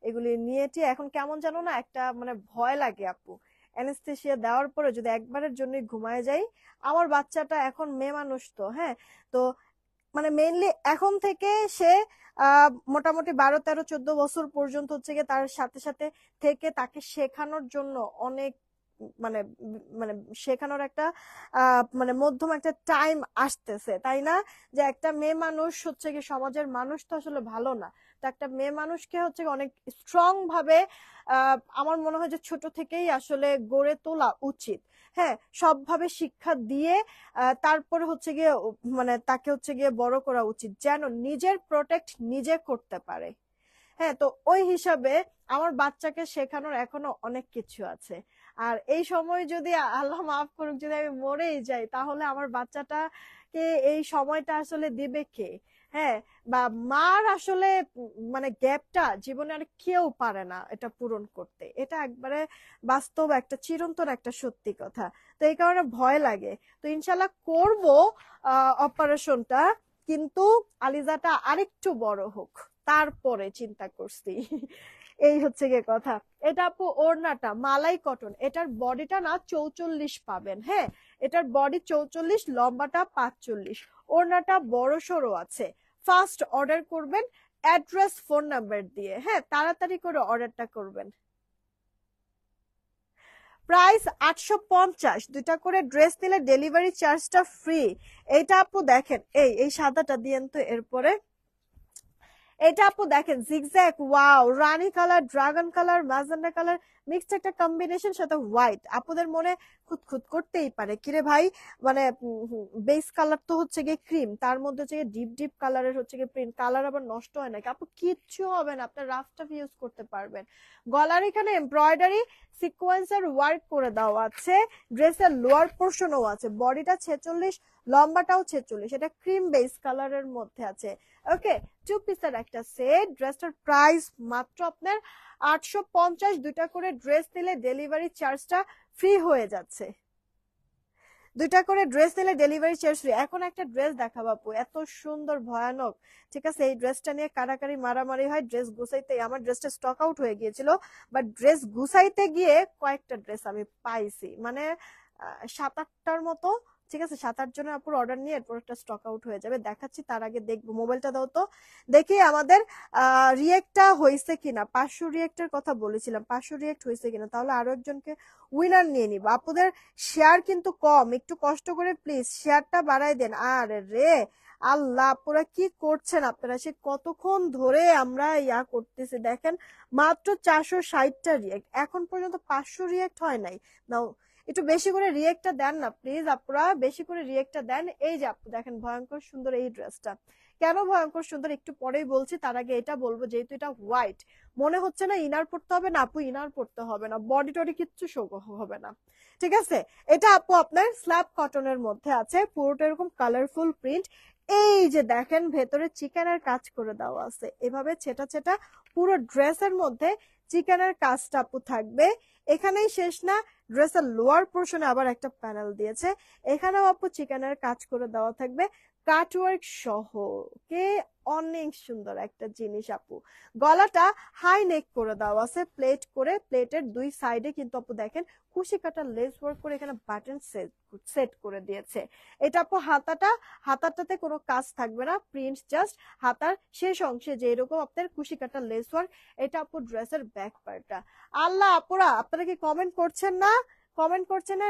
এগুলি নিয়ে এখন কেমন জানো না একটা মানে ভয় লাগে আপু, অ্যানেস্থেশিয়া দেওয়ার পরে যদি একবারের জন্য ঘুমায় যাই। আমার বাচ্চাটা এখন মেয়ে মানুষ তো, হ্যাঁ, তো মানে মেইনলি এখন থেকে সে মোটামুটি 12, 13, 14 বছর পর্যন্ত হচ্ছে গিয়ে তার সাথে সাথে থেকে তাকে শেখানোর জন্য অনেক মানে মানে শেখানোর একটা মানে মধ্যম একটা টাইম আসতেছে, তাই না? যে একটা মেয়ে মানুষ হচ্ছে কি সমাজের মানুষ তো আসলে ভালো না, তো একটা মেয়ে মানুষকে হচ্ছে অনেক স্ট্রং ভাবে আমার মনে হয় যে ছোট থেকেই আসলে গড়ে তোলা উচিত। হ্যাঁ, সবভাবে শিক্ষা দিয়ে তারপরে হচ্ছে গিয়ে মানে তাকে হচ্ছে গিয়ে বড় করা উচিত, যেন নিজের প্রোটেক্ট নিজে করতে পারে। হ্যাঁ, তো ওই হিসাবে আমার বাচ্চাকে শেখানোর এখনো অনেক কিছু আছে। আর এই সময় যদি আল্লাহ মাফ করুক যদি আমি মরেই যাই, তাহলে আমার বাচ্চাটাকে এই সময়টা আসলে দিবে কে? হ্যাঁ, বা মার আসলে মানে গ্যাপটা জীবনে আর কেউ পারে না এটা পূরণ করতে, এটা একবারে বাস্তব একটা চিরন্তন একটা সত্যি কথা। তো এই কারণে ভয় লাগে। তো ইনশাল্লাহ করব অপারেশনটা, কিন্তু আলিজাটা আরেকটু বড় হোক তারপরে চিন্তা করছি। এই হচ্ছে গিয়ে কথা। এটা আপু ওড়নাটা মালাই কটন, এটার বডিটা না 44 পাবেন, হ্যাঁ, এটার বডি 44, লম্বাটা 45, ওড়নাটা বড় সড়ো আছে। ফার্স্ট অর্ডার করবেন অ্যাড্রেস ফোন নাম্বার দিয়ে, হ্যাঁ, তাড়াতাড়ি করে অর্ডারটা করবেন। প্রাইস 850, দুইটা করে ড্রেস নিলে ডেলিভারি চার্জটা ফ্রি। এইটা আপু দেখেন, এই সাদাটা দিয়েন তো, এরপরে এটা আপু দেখেন জিগজ্যাগ, ওয়াও, রানী colour, dragon colour, magenta colour mixed একটা কম্বিনেশন, সাথে হোয়াইট। আপুদের মনে খুঁতখুত করতেই পারে, কিরে ভাই, মানে বেস কালার তো হচ্ছে গিয়ে ক্রিম, তার মধ্যে হচ্ছে ডিপ ডিপ কালারের হচ্ছে গিয়ে প্রিন্ট, কালার আবার নষ্ট হয় নাকি? আপু কিচ্ছু হবে না, আপনার রাফ টাফ ইউজ করতে পারবেন। গলার এখানে এমব্রয়ডারি সিকোয়েন্সের ওয়ার্ক করে দেওয়া আছে, ড্রেসের লোয়ার পোর্শনও আছে, বডিটা 46, লম্বাটাও 46, এটা ক্রিম বেস কালারের মধ্যে আছে। ওকে, 2 পিসের একটা সেট, ড্রেসটার প্রাইস মাত্র আপনার 850, দুইটা করে ড্রেস নিলে ডেলিভারি চার্জটা ফ্রি হয়ে যাচ্ছে। দুইটা করে ড্রেস নিলে ডেলিভারি চার্জ ফ্রি। এখন একটা ড্রেস দেখাবো আপু, এত সুন্দর ভয়ানক, ঠিক আছে, এই ড্রেসটা নিয়ে কারাকারি মারামারি হয়, ড্রেস গুছাইতে আমার ড্রেসটা স্টক আউট হয়ে গিয়েছিল, বাট ড্রেস গুছাইতে গিয়ে কয়েকটা ড্রেস আমি পাইছি, মানে 7-8টার মতো, ঠিক আছে, 7-8 জনের আপুর অর্ডার নিয়ে এরপর একটা স্টক আউট হয়ে যাবে, দেখাচ্ছি, তার আগে দেখবো, মোবাইলটা দাও তো, দেখি আমাদের রিয়েক্টটা হয়েছে কিনা। 500 রিয়েক্টের কথা বলেছিলাম, 500 রিয়েক্ট হয়েছে কিনা, তাহলে আরো একজনকে উইনার নিয়ে নিব। আপুদের শেয়ার কিন্তু কম, একটু কষ্ট করে প্লিজ শেয়ারটা বাড়াই দেন। আরে রে আল্লাহ, আপুরা কি করছেন আপনারা, সে কতক্ষণ ধরে আমরা ইয়া করতেছি, দেখেন মাত্র 460টা রিয়েক্ট, এখন পর্যন্ত 500 রিয়েক্ট হয় নাই। নাও একটু বেশি করে রিয়েক্টটা দেন না প্লিজ, আপুরা বেশি করে রিয়েক্টটা দেন। এই যে আপু দেখেন ভয়ঙ্কর সুন্দর এই ড্রেসটা, কেন ভয়ঙ্কর সুন্দর একটু পরেই বলছি, তার আগে এটা বলবো, যেহেতু এটা হোয়াইট, মনে হচ্ছে না ইনার পড়তে হবে না আপু, ইনার পড়তে হবে না, বডি টডি কিচ্ছু শো হবে না, ঠিক আছে। এটা আপু আপনার স্ল্যাব কটনের মধ্যে আছে, পুরোটা এরকম কালারফুল প্রিন্ট, এই যে দেখেন ভেতরে চিকেনের কাজ করে দেওয়া আছে, এভাবে ছেটা ছেটা পুরো ড্রেসের মধ্যে চিকেনের কাজটা আপু থাকবে। এখানেই শেষ না, ড্রেসের লোয়ার পোর্শনে আবার একটা প্যানেল দিয়েছে, এখানেও আপু চিকেনের কাজ করে দেওয়া থাকবে কাটওয়ার্ক সহ। কে অনেক সুন্দর একটা জিনিস আপু। গলাটা হাই নেক করে দেওয়া আছে প্লেট করে, প্লেটের দুই সাইডে কিন্তু আপু দেখেন কুশি কাটা লেস ওয়ার্ক করে এখানে বাটন সেট করে দিয়েছে। এটা আপু হাতাটাতে কোনো কাজ থাকবে না, প্রিন্ট জাস্ট হাতার শেষ অংশে যে এরকম আপনার কুশি কাটা লেস ওয়ার্ক। এটা আপু ড্রেসের ব্যাক পার্টটা। আল্লাহ আপুরা আপনারা কি কমেন্ট করছেন না? কমেন্ট করছে না,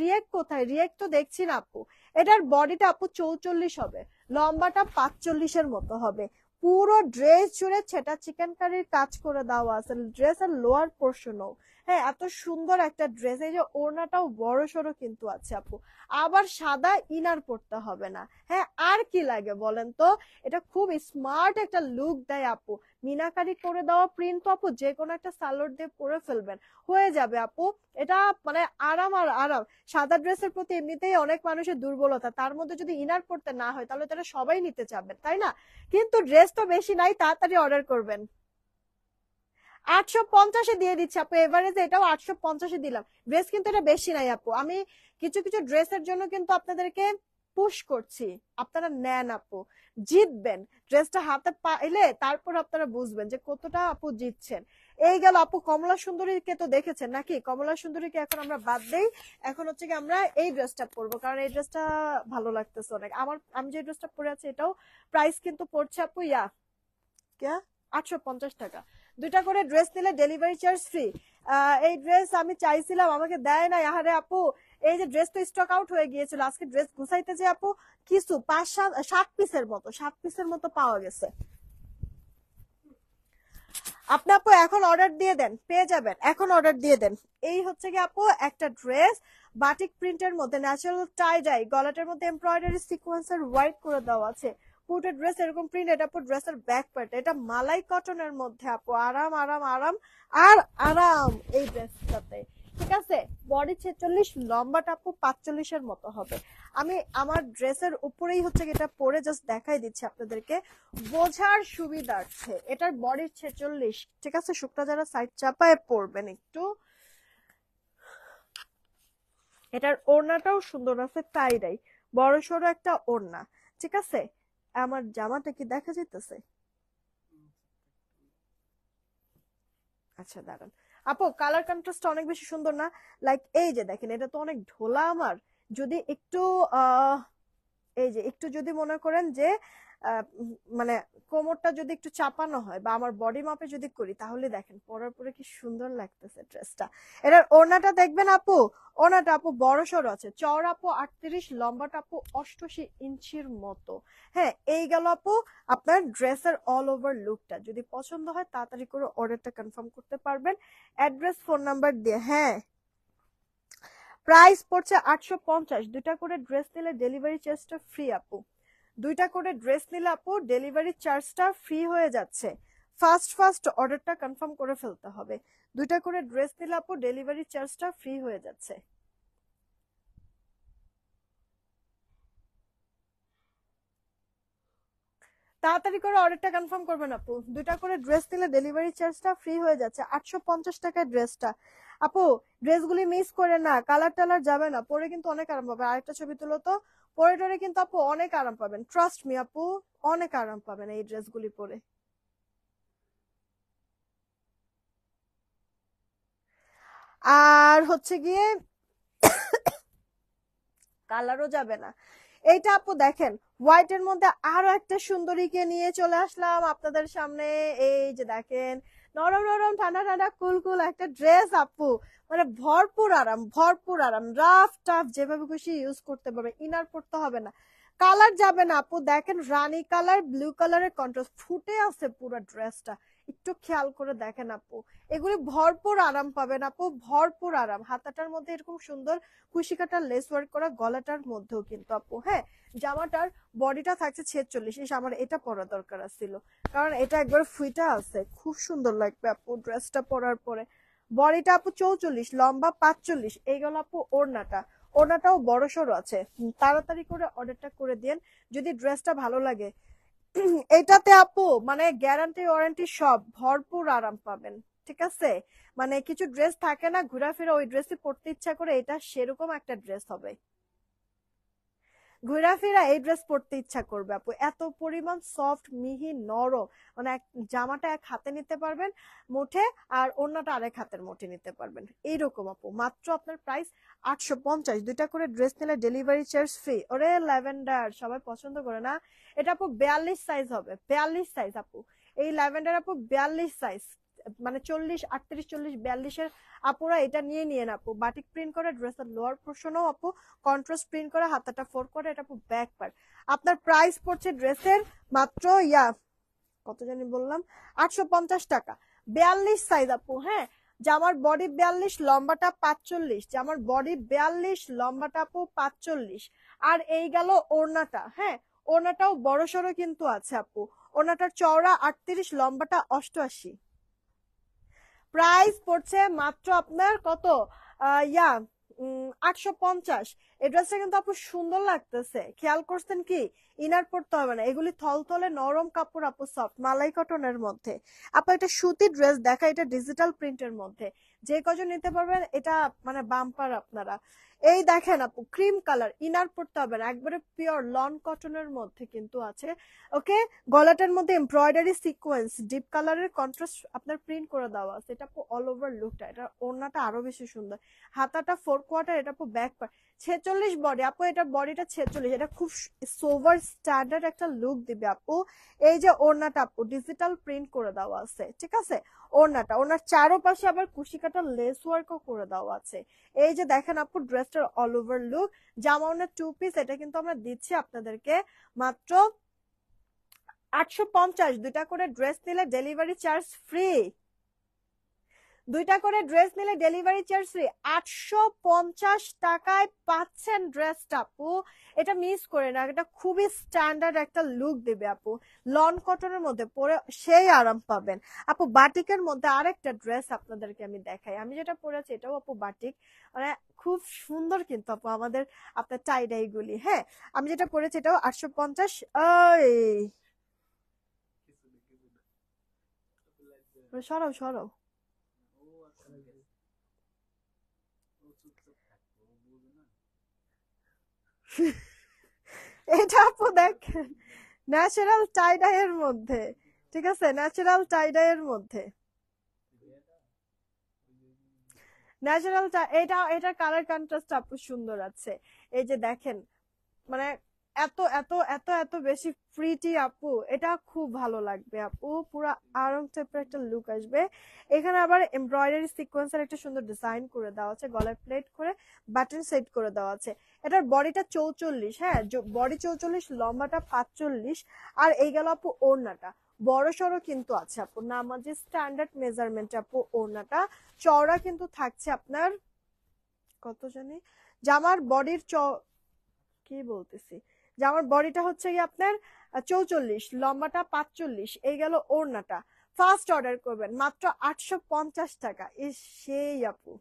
রিয়েক্ট কোথায়? রিয়েক্ট তো দেখছি না আপু। এটার বডিটা আপু 44 হবে, লম্বাটা 45-এর মতো হবে, পুরো ড্রেস জুড়ে ছেটা চিকেন কারির কাজ করে দেওয়া আছে, ড্রেসের লোয়ার পোর্শনও, হ্যাঁ, এত সুন্দর একটা ড্রেস, এই যে ওড়নাটাও বড় সড়ো কিন্তু আছে আপু, আবার সাদা ইনার পরতে হবে না। হ্যাঁ, আর কি লাগে বলেন তো? এটা খুব স্মার্ট একটা লুক দেয় আপু। মিনাকারি করে দেওয়া প্রিন্ট তো আপু যে কোনো একটা সালোয়ার দিয়ে পরে ফেলবেন, হয়ে যাবে আপু। এটা মানে আরাম আর আরাম। সাদা ড্রেসের প্রতি এমনিতেই অনেক মানুষের দুর্বলতা, তার মধ্যে যদি ইনার পড়তে না হয় তাহলে তারা সবাই নিতে চাবে, তাই না? কিন্তু ড্রেস তো বেশি নাই, তাড়াতাড়ি অর্ডার করবেন। 850-এ দিয়ে দিচ্ছি আপু, এভারেজে এটাও 850-এ দিলাম। ড্রেস কিন্তু এটা বেশি নাই আপু, আমি কিছু কিছু ড্রেসের জন্য কিন্তু আপনাদেরকে পুশ করছি, আপনারা নেন আপু, জিতবেন। ড্রেসটা হাতে পাইলে তারপর আপনারা বুঝবেন যে কতটা আপু জিতছেন। এই গেল আপু। কমলা সুন্দরীকে তো দেখেছেন নাকি? কমলা সুন্দরীকে এখন আমরা বাদ দেই, এখন হচ্ছে কি আমরা এই ড্রেসটা পরবো, কারণ এই ড্রেসটা ভালো লাগতেছে অনেক আমার। আমি যে ড্রেসটা পরে আছি এটাও প্রাইস কিন্তু পড়ছে আপু কে 850 টাকা। দুইটা করে ড্রেস নিলে ডেলিভারি চার্জ ফ্রি। এই ড্রেস আমি চাইছিলাম, আমাকে দেয় না। আহারে আপু, এই যে ড্রেস তো স্টক আউট হয়ে গিয়েছিল, আজকে ড্রেস গুছাইতে যে আপু কিছু 5-7 পিসের মতো পাওয়া গেছে। আপনি আপু এখন অর্ডার দিয়ে দেন, পেয়ে যাবেন, এখন অর্ডার দিয়ে দেন। এই হচ্ছে কি আপু একটা ড্রেস, বাটিক প্রিন্টের মধ্যে ন্যাচারাল টাই ডাই, গলাটার মধ্যে এমব্রয়ডারি সিকোয়েন্সের হোয়াইট করে দেওয়া আছে। পুরো ড্রেস এরকম প্রিন্ট। এটা আপু ড্রেসের ব্যাক পার্ট, এটা মালাই কটনের মধ্যে আপু, আরাম আরাম আরাম আর আরাম এই ড্রেসটাতে। ঠিক আছে, বডি 46, লম্বাটা আপু 45-এর মতো হবে। আমি আমার ড্রেসের উপরেই হচ্ছে এটা পরে জাস্ট দেখাই দিচ্ছি আপনাদেরকে বোঝার সুবিধার্থে। এটার বডি 46, ঠিক আছে? শুকনা যারা সাইড চাপায় পরবেন একটু। এটার ওড়নাটাও সুন্দর আছে, টাই ডাই, বড় সড়ো একটা ওড়না। ঠিক আছে, আমার জামাটা কি দেখা যাইতেছে? আচ্ছা দাঁড়ান আপু, কালার কন্ট্রাস্ট অনেক বেশি সুন্দর না? লাইক এই যে দেখেন, এটা তো অনেক ঢোলা আমার। যদি একটু আহ এই যে একটু যদি মনে করেন যে মানে কোমরটা যদি একটু চাপানো হয় বা আমার বডি মাপে যদি করি, তাহলে দেখেন পরার পরে কি সুন্দর লাগতেছে ড্রেসটা। এটার ওড়নাটা দেখবেন আপু, ওড়নাটা আপু বড় সড়ো আছে, চওড়া আপু 38, লম্বাটা আপু 88 ইঞ্চির মতো। হ্যাঁ, এই গেল আপু আপনার ড্রেসের অল ওভার লুকটা। যদি পছন্দ হয় তাড়াতাড়ি করে অর্ডারটা কনফার্ম করতে পারবেন অ্যাড্রেস ফোন নাম্বার দিয়ে। হ্যাঁ, প্রাইস পড়ছে 850। দুইটা করে ড্রেস নিলে ডেলিভারি চার্জটা ফ্রি আপু। দুইটা করে ড্রেস নিলে আপু ডেলিভারি চার্জটা ফ্রি হয়ে যাচ্ছে। ফার্স্ট ফার্স্ট অর্ডারটা কনফার্ম করে ফেলতে হবে। দুইটা করে ড্রেস নিলে আপু ডেলিভারি চার্জটা ফ্রি হয়ে যাচ্ছে। তাড়াতাড়ি করে অর্ডারটা কনফার্ম করবেন আপু। দুইটা করে ড্রেস নিলে ডেলিভারি চার্জটা ফ্রি হয়ে যাচ্ছে। 850 টাকার ড্রেসটা আপু, ড্রেসগুলি মিস করে না, কালার টালার যাবে না, পরে কিন্তু অনেক আরাম পাবে। আরেকটা ছবি তুলো তো, পরে টরে কিন্তু আপু অনেক আরাম পাবেন, ট্রাস্ট মি আপু, অনেক আরাম পাবেন এই ড্রেসগুলি পরে। আর হচ্ছে গিয়ে কালারও যাবে না। এইটা আপু দেখেন, হোয়াইট এর মধ্যে আরো একটা সুন্দরীকে নিয়ে চলে আসলাম আপনাদের সামনে। এই যে দেখেন, নরম নরম ঠান্ডা ঠান্ডা কুল কুল একটা ড্রেস আপু, মানে ভরপুর আরাম, ভরপুর আরাম, রাফ টাফ যেভাবে খুশি ইউজ করতে পারবে, ইনার পড়তে হবে না। কালার যাবে না আপু, দেখেন রানী কালার ব্লু কালারের কন্ট্রাস্ট ফুটে আছে পুরো ড্রেসটা, একটু খেয়াল করে দেখেন আপু। এগুলি ভরপুর আরাম পাবেন আপু, ভরপুর আরাম। হাতাটার মধ্যে এরকম সুন্দর কুশি কাটার লেস ওয়ার্ক করা, গলাটার মধ্যেও কিন্তু আপু, হ্যাঁ, জামাটার বডিটা থাকছে 46। আমার এটা পরা দরকার ছিল, কারণ এটা একবার ফুইটা আছে, খুব সুন্দর লাগবে আপু ড্রেসটা পরার পরে। বডিটা আপু 44, লম্বা 45। এই গেল আপু ওড়নাটা, ওড়নাটাও বড় সড়ো আছে। তাড়াতাড়ি করে অর্ডারটা করে দিন যদি ড্রেসটা ভালো লাগে। এটাতে আপু মানে গ্যারান্টি ওয়ারেন্টি সব, ভরপুর আরাম পাবেন। ঠিক আছে, মানে কিছু ড্রেস থাকে না ঘোরাফেরা ওই ড্রেসই পরতে ইচ্ছা করে, এটা সেরকম একটা ড্রেস হবে, ঘোরাফেরা এই ড্রেস পরতে ইচ্ছা করবে আপু, এত পরিমাণ সফট মিহি নরম। মানে জামাটা এক হাতে নিতে পারবেন মুঠে, আর অন্যটা আরেক হাতের মুঠে নিতে পারবেন, এইরকম আপু। মাত্র আপনার প্রাইস 850। দুইটা করে ড্রেস নিলে ডেলিভারি চার্জ ফ্রি। ওরে ল্যাভেন্ডার সবাই পছন্দ করে না? এটা আপু 42 সাইজ হবে, 42 সাইজ আপু। এই ল্যাভেন্ডার আপু 42 সাইজ, মানে 40, 38, 40, 42-এর আপুরা এটা নিয়ে নিয়ে আপু। বাটিক প্রিন্ট করে ড্রেসের লোয়ার পোর্শনও আপু কন্ট্রাস্ট প্রিন্ট করে, হাতাটা ফোর করে, এটা আপু ব্যাক পার্ট। আপনার প্রাইস পড়ছে ড্রেসের মাত্র কত জানি বললাম, 850 টাকা। 42 সাইজ আপু, হ্যাঁ, জামার বডি 42, লম্বাটা 45, জামার বডি 42, লম্বাটা আপু 45। আর এই গেল ওড়নাটা, হ্যাঁ ওড়নাটাও বড় সড়ো কিন্তু আছে আপু। ওড়নাটার চওড়া 38, লম্বাটা 88। প্রাইস পড়ছে মাত্র আপনার কত, 850। এই ড্রেসটা কিন্তু আপু সুন্দর লাগতেছে, খেয়াল করছেন কি? ইনার পড়তে হবে না, এগুলি থলথলে নরম কাপড় আপু, সফট মালাই কটনের মধ্যে। আপু এটা সুতি ড্রেস দেখা, এটা ডিজিটাল প্রিন্টের মধ্যে, যে কজন নিতে পারবেন এটা মানে বাম্পার আপনারা। এই দেখেন আপু ক্রিম কালার, ইনার পড়তে হবে না, একবারে পিওর লন কটনের মধ্যে কিন্তু আছে। ওকে, গলাটার মধ্যে এমব্রয়ডারি সিকোয়েন্স ডিপ কালারের কন্ট্রাস্ট আপনার প্রিন্ট করে দেওয়া আছে। এটা আপু অল ওভার লুকটা, এটা ওড়নাটা আরো বেশি সুন্দর। হাতাটা 4 কোয়ার্টার, এটা আপু ব্যাক পার্ট। 46 বডি আপু, এটা বডিটা 46, এটা খুব সোভার স্ট্যান্ডার্ড একটা লুক দিবে আপু। এই যে ওড়নাটা আপু ডিজিটাল প্রিন্ট করে দেওয়া আছে, ঠিক আছে? ওড়নাটা, ওড়নার চারোপাশে আবার কুশি কাটা লেস ওয়ার্কও করে দেওয়া আছে। এই যে দেখেন আপু ড্রেসটার অল ওভার লুক। জামা ওড়নার 2 পিস, এটা কিন্তু আমরা দিচ্ছি আপনাদেরকে মাত্র 850। দুইটা করে ড্রেস নিলে ডেলিভারি চার্জ ফ্রি, দুইটা করে ড্রেস নিলে ডেলিভারি চার্জ ফ্রি। 850 টাকায় পাচ্ছেন ড্রেসটা আপু, এটা মিস করে না, এটা খুবই স্ট্যান্ডার্ড একটা লুক দেবে আপু। লন কটনের মধ্যে পরে সেই আরাম পাবেন আপু। বাটিকের মধ্যে আরেকটা ড্রেস আপনাদেরকে আমি দেখাই, আমি যেটা পরেছি এটাও আপু বাটিক, মানে খুব সুন্দর কিন্তু আপু আমাদের আপনার টাইডাই গুলি। হ্যাঁ, আমি যেটা পরেছি এটাও 850। সরাও সরাও। এটা আপু দেখেন ন্যাচারাল টাইডাই এর মধ্যে, ঠিক আছে? ন্যাচারাল টাইডাই এর মধ্যে, ন্যাচারাল, এটা এটার কালার কন্ট্রাস্ট আপু সুন্দর আছে। এই যে দেখেন, মানে এত এত এত এত বেশি প্রিটি আপু, এটা খুব ভালো লাগবে আপু, পুরো আরাম টাইপের একটা লুক আসবে। এখানে আবার এমব্রয়ডারি সিকোয়েন্সের একটা সুন্দর ডিজাইন করে দেওয়া আছে, গলায় প্লেট করে বাটন সেট করে দেওয়া আছে। এটার বডিটা 44, হ্যাঁ বডি 44, লম্বাটা 45। আর এই গেল আপু ওড়নাটা, বড় সড়ো কিন্তু আছে আপু, নামাজি স্ট্যান্ডার্ড মেজারমেন্ট আপু। ওড়নাটা চওড়া কিন্তু থাকছে আপনার কত জানি, জামার বডির কি বলতেছি, জামার বডিটা হচ্ছে কি আপনার 44, লম্বাটা 45। এই গেল ওড়নাটা। ফার্স্ট অর্ডার করবেন মাত্র 850 টাকা। সেই আপু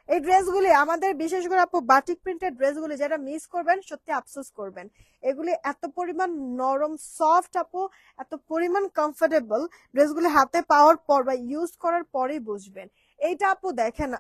এই ড্রেসগুলি আমাদের, বিশেষ করে আপু বাটিক প্রিন্টের ড্রেসগুলি যারা মিস করবেন সত্যি আফসোস করবেন। এগুলি এত পরিমাণ নরম সফট আপু, এত পরিমাণ কমফোর্টেবল, ড্রেসগুলি হাতে পাওয়ার পর বা ইউজ করার পরেই বুঝবেন। এইটা আপু দেখেন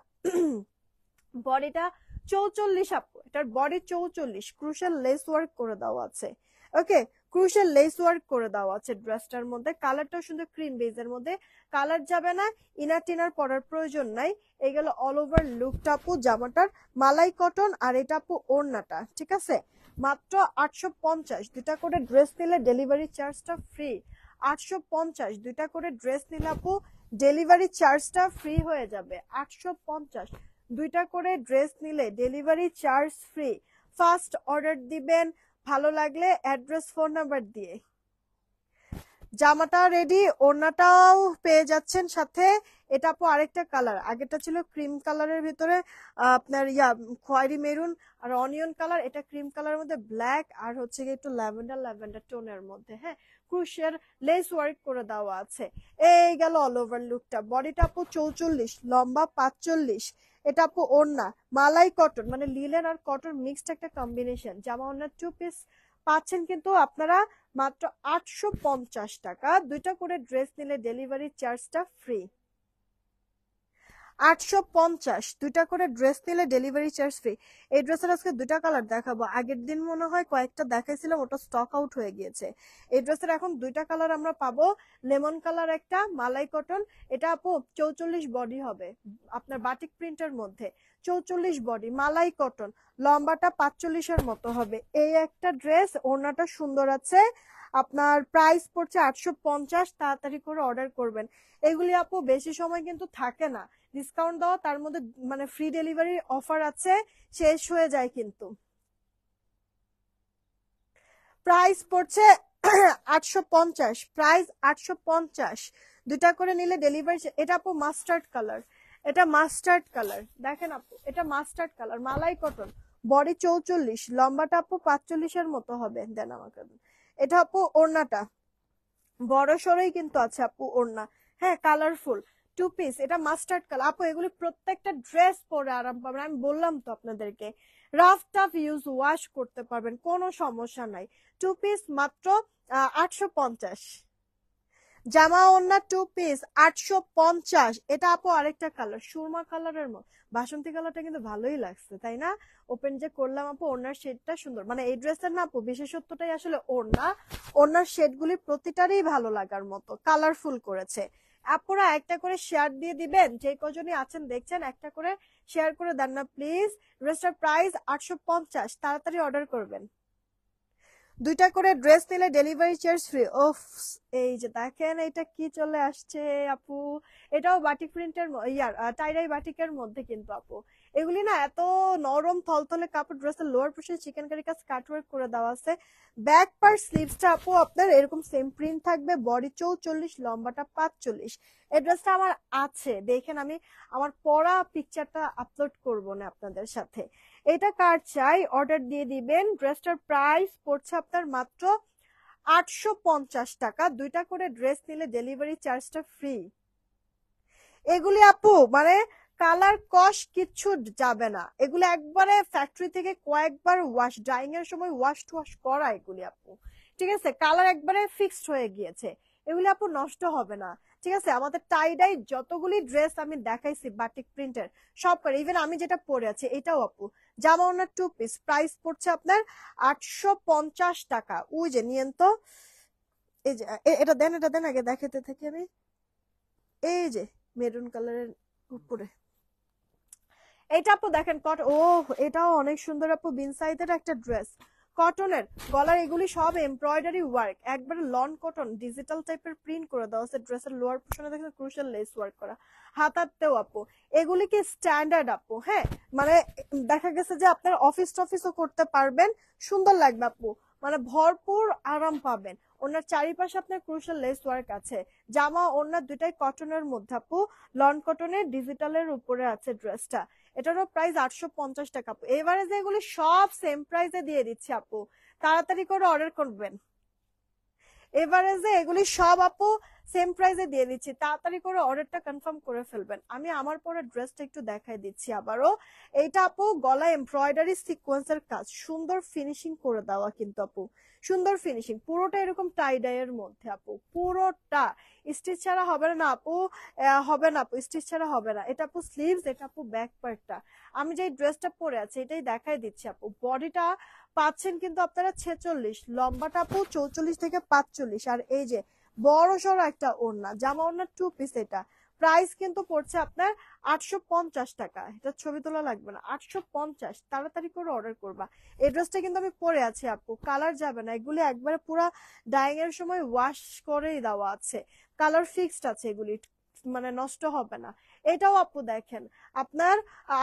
বডিটা 44 আপু, এটার বডি 44, ক্রুশাল লেস ওয়ার্ক করে দেওয়া আছে। ওকে, ক্রুশাল লেস ওয়ার্ক করে দেওয়া আছে ড্রেসটার মধ্যে। কালারটাও সুন্দর ক্রিম বেজের মধ্যে, কালার যাবে না, ইনার টিনার পরার প্রয়োজন নাই। এই গেল অল ওভার লুকটা আপু জামাটার, মালাই কটন। আর এটা আপু ওড়নাটা, ঠিক আছে? মাত্র 850, দুটা করে ড্রেস নিলে ডেলিভারি চার্জটা ফ্রি। 850, দুইটা করে ড্রেস নিলে আপু ডেলিভারি চার্জটা ফ্রি হয়ে যাবে। 850, দুইটা করে ড্রেস নিলে delivery charge free. First order দিবেন, ভালো লাগলে অ্যাড্রেস ফোন নাম্বার দিয়ে। জামাটা রেডি, ওড়নাটাও পেয়ে যাচ্ছেন সাথে। এটা আপু আরেকটা কালার, আগেরটা ছিল ক্রিম কালারের ভিতরে আপনার খয়েরি মেরুন আর অনিয়ন কালার, এটা ক্রিম কালারের মধ্যে ব্ল্যাক আর হচ্ছে গিয়ে একটু ল্যাভেন্ডার ল্যাভেন্ডার টোনের মধ্যে। হ্যাঁ, ক্রুশের লেস ওয়ার্ক করে দেওয়া আছে। এই গেল অল ওভার লুকটা। বডিটা আপু 44, লম্বা 45। এটা আপু ওড়না মালাই কটন, মানে লিলেন আর কটন মিক্সড একটা কম্বিনেশন। জামা ওড়নার 2 পিস পাচ্ছেন কিন্তু আপনারা মাত্র 850 টাকা। দুইটা করে ড্রেস নিলে ডেলিভারি চার্জটা ফ্রি। 850, দুইটা করে ড্রেস নিলে ডেলিভারি চার্জ ফ্রি। এই ড্রেসের আজকে দুইটা কালার দেখাবো, আগের দিন মনে হয় কয়েকটা দেখাইছিলাম, ওটা স্টক আউট হয়ে গিয়েছে। এই ড্রেসের এখন দুইটা কালার আমরা পাবো, লেমন কালার একটা, মালাই কটন। এটা আপু 44 বডি হবে, আপনার বাটিক প্রিন্টের মধ্যে 44 বডি, মালাই কটন, লম্বাটা 45-এর মতো হবে। এই একটা ড্রেস, ওড়নাটা সুন্দর আছে। আপনার প্রাইস পড়ছে 850, তাড়াতাড়ি করে অর্ডার করবেন। এগুলি আপু বেশি সময় কিন্তু থাকে না, ডিসকাউন্ট দেওয়া, তার মধ্যে মানে ফ্রি ডেলিভারি অফার আছে, শেষ হয়ে যায় কিন্তু। প্রাইস পড়ছে 850, প্রাইস 850, দুইটা করে নিলে ডেলিভারি। এটা আপু মাস্টার্ড কালার, এটা মাস্টার্ড কালার দেখেন আপু, এটা মাস্টার্ড কালার মালাই কটন, বডি 44, লম্বাটা আপু 45-এর মতো হবে। দেন আমাকে এটা আপু ওড়নাটা বড় সরই কিন্তু আছে আপু ওড়না, হ্যাঁ কালারফুল 2 পিস, এটা মাস্টার্ড কালার আপু। এগুলি প্রত্যেকটা ড্রেস পরে আরাম পাবেন, আমি বললাম তো আপনাদেরকে, রাফ টাফ ইউজ ওয়াশ করতে পারবেন, কোনো সমস্যা নাই। 2 পিস মাত্র 850। জামা ওড়না 2 পিস 850। এটা আপু আরেকটা কালার সুরমা কালারের মতো, বাসন্তী কালারটা কিন্তু ভালোই লাগছে তাই না? ওপেন যে করলাম আপু, ওড়নার শেডটা সুন্দর, মানে এই ড্রেসের না আপু বিশেষত্বটাই আসলে ওড়না, ওড়নার শেডগুলি প্রতিটারই ভালো লাগার মতো কালারফুল করেছে। আপুরা একটা করে শেয়ার দিয়ে দিবেন, যে কজনই আছেন দেখছেন একটা করে শেয়ার করে দেন না প্লিজ। ড্রেসটার প্রাইস 850, তাড়াতাড়ি অর্ডার করবেন। দুইটা করে ড্রেস নিলে ডেলিভারি চার্জ ফ্রি। ওফ, এই যে দেখেন এটা কি চলে আসছে আপু, এটাও বাটিক প্রিন্টের ইয়ার টাইডাই বাটিকের মধ্যে কিন্তু আপু। এগুলি না এত নরম থলথলে কাপড়, ড্রেসের লোয়ার পোর্শনে চিকেন কারি কাজ কাটওয়ার্ক করে দেওয়া আছে। ব্যাক পার্ট স্লিভসটা আপু আপনার এরকম সেম প্রিন্ট থাকবে, বডি 44, লম্বাটা 45। এই ড্রেসটা আমার আছে, দেখেন আমি আমার পরা পিকচারটা আপলোড করব না আপনাদের সাথে। এটা কার চাই অর্ডার দিয়ে দিবেন। ড্রেসটার প্রাইস পড়ছে আপনার মাত্র 850 টাকা। দুইটা করে ড্রেস নিলে ডেলিভারি চার্জটা ফ্রি। এগুলি আপু মানে কালার কস কিচ্ছু যাবে না, এগুলো একবারে ফ্যাক্টরি থেকে কয়েকবার ওয়াশ, ড্রাইং এর সময় ওয়াশ টুয়াশ করা এগুলি আপু, ঠিক আছে? কালার একবারে ফিক্সড হয়ে গিয়েছে, এগুলি আপু নষ্ট হবে না, ঠিক আছে? আমাদের টাই ডাই যতগুলি ড্রেস আমি দেখাইছি বাটিক প্রিন্টের সব করে, ইভেন আমি যেটা পরে আছি এটাও আপু জামা ওনার 2 পিস, প্রাইস পড়ছে আপনার 850 টাকা। ওই যে নিয়েন তো, এই যে এটা দেন, এটা দেন আগে দেখাতে থাকি আমি। এই যে মেরুন কালারের উপরে এটা আপু দেখেন ও, এটাও অনেক সুন্দর আপু, বিন সাইজের একটা ড্রেস, কটনের, গলার এগুলি সব এমব্রয়ডারি ওয়ার্ক, একবারে লন কটন ডিজিটাল টাইপের প্রিন্ট করে দেওয়া আছে। ড্রেসের লোয়ার পোর্শনে দেখেন ক্রুশাল লেস ওয়ার্ক করা, হাতাতেও আপু এগুলি কি স্ট্যান্ডার্ড আপু, হ্যাঁ মানে দেখা গেছে যে আপনার অফিস টফিসও করতে পারবেন, সুন্দর লাগবে আপু, মানে ভরপুর আরাম পাবেন। ওনার চারিপাশে আপনার ক্রুশাল লেস ওয়ার্ক আছে। জামা ওনার দুটাই কটনের মধ্যে আপু, লন কটনের ডিজিটালের উপরে আছে ড্রেসটা। এটারও প্রাইস 850 টাকা আপু। এবারে যে এগুলি সব সেম প্রাইসে দিয়ে দিচ্ছি আপু, তাড়াতাড়ি করে অর্ডার করবেন। এভারেজে এগুলি সব আপু সেম প্রাইসে দিয়ে দিচ্ছি, তাড়াতাড়ি করে অর্ডারটা কনফার্ম করে ফেলবেন। আমি আমার পরে ড্রেসটা একটু দেখাই দিচ্ছি আবারও। এইটা আপু গলা এমব্রয়ডারি সিকোয়েন্সের কাজ, সুন্দর ফিনিশিং করে দেওয়া কিন্তু আপু, সুন্দর ফিনিশিং, পুরোটা এরকম টাই ডাই এর মধ্যে আপু, পুরোটা স্টিচ ছাড়া হবে না আপু, হবে না আপু, স্টিচ ছাড়া হবে না। এটা আপু স্লিভস, এটা আপু ব্যাক পার্টটা। আমি যে ড্রেসটা পরে আছি এটাই দেখাই দিচ্ছি আপু। বডিটা পাচ্ছেন কিন্তু আপনারা 46, লম্বাটা আপু 44 থেকে 45, আর এই যে বড় সড়ো একটা ওড়না, জামা ওড়না 2 পিস। এটা প্রাইস কিন্তু পড়ছে আপনার 850 টাকা। এটা ছবি তোলা লাগবে না, 850, তাড়াতাড়ি করে অর্ডার করবা। এই ড্রেসটা কিন্তু আমি পরে আছি আপু, কালার যাবে না, এগুলি একবারে পুরো ডাইং এর সময় ওয়াশ করেই দেওয়া আছে, কালার ফিক্সড আছে, এগুলি মানে নষ্ট হবে না। এটাও আপু দেখেন আপনার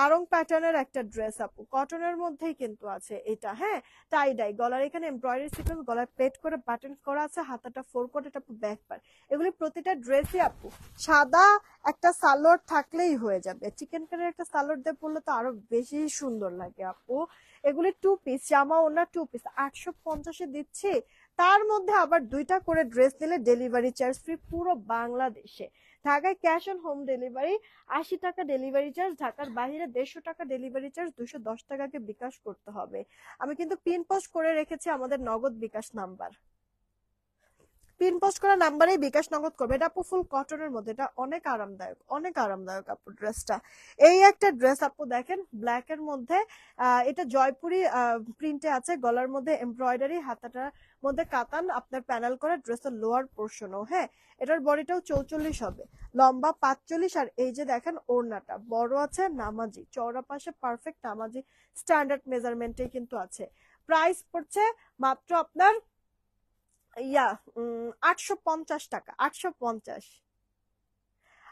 আরং প্যাটার্নের একটা ড্রেস আপু, কটনের মধ্যেই কিন্তু আছে এটা, হ্যাঁ টাই ডাই, গলার এখানে এমব্রয়ডারি সিকোয়েন্স, গলায় প্লেট করে বাটন করা আছে, হাতাটা 4 কোট, এটা আপু ব্যাক পার্ট। এগুলি প্রতিটা ড্রেসই আপু সাদা একটা সালোয়ার থাকলেই হয়ে যাবে, চিকেন কারির একটা সালোয়ার দিয়ে পরলে তো আরো বেশি সুন্দর লাগে আপু। এগুলি 2 পিস, জামা ওনা 2 পিস 850-এ দিচ্ছি। তার মধ্যে আবার দুইটা করে ড্রেস নিলে ডেলিভারি চার্জ ফ্রি পুরো বাংলাদেশে। ঢাকায় ক্যাশ অন হোম ডেলিভারি, 80 টাকা ডেলিভারি চার্জ, ঢাকার বাইরে 150 টাকা ডেলিভারি চার্জ, 210 টাকাকে বিকাশ করতে হবে। আমি কিন্তু পিন পোস্ট করে রেখেছি আমাদের নগদ বিকাশ নাম্বার, পিন পোস্ট করা নাম্বারে বিকাশ নগদ করবে। এটা আপু ফুল কটনের মধ্যে, এটা অনেক আরামদায়ক, অনেক আরামদায়ক আপু ড্রেসটা। এই একটা ড্রেস আপু দেখেন ব্ল্যাক এর মধ্যে, এটা জয়পুরি প্রিন্টে আছে, গলার মধ্যে এমব্রয়ডারি, হাতাটার মধ্যে কাতান আপনার প্যানেল করা, ড্রেসের লোয়ার পোর্শনও, হ্যাঁ এটার বডিটাও 44 হবে, লম্বা 45, আর এই যে দেখেন ওড়নাটা বড় আছে, নামাজি চওড়া পাশে, পারফেক্ট নামাজি স্ট্যান্ডার্ড মেজারমেন্টে কিন্তু আছে। প্রাইস পড়ছে মাত্র আপনার 850 টাকা, 850।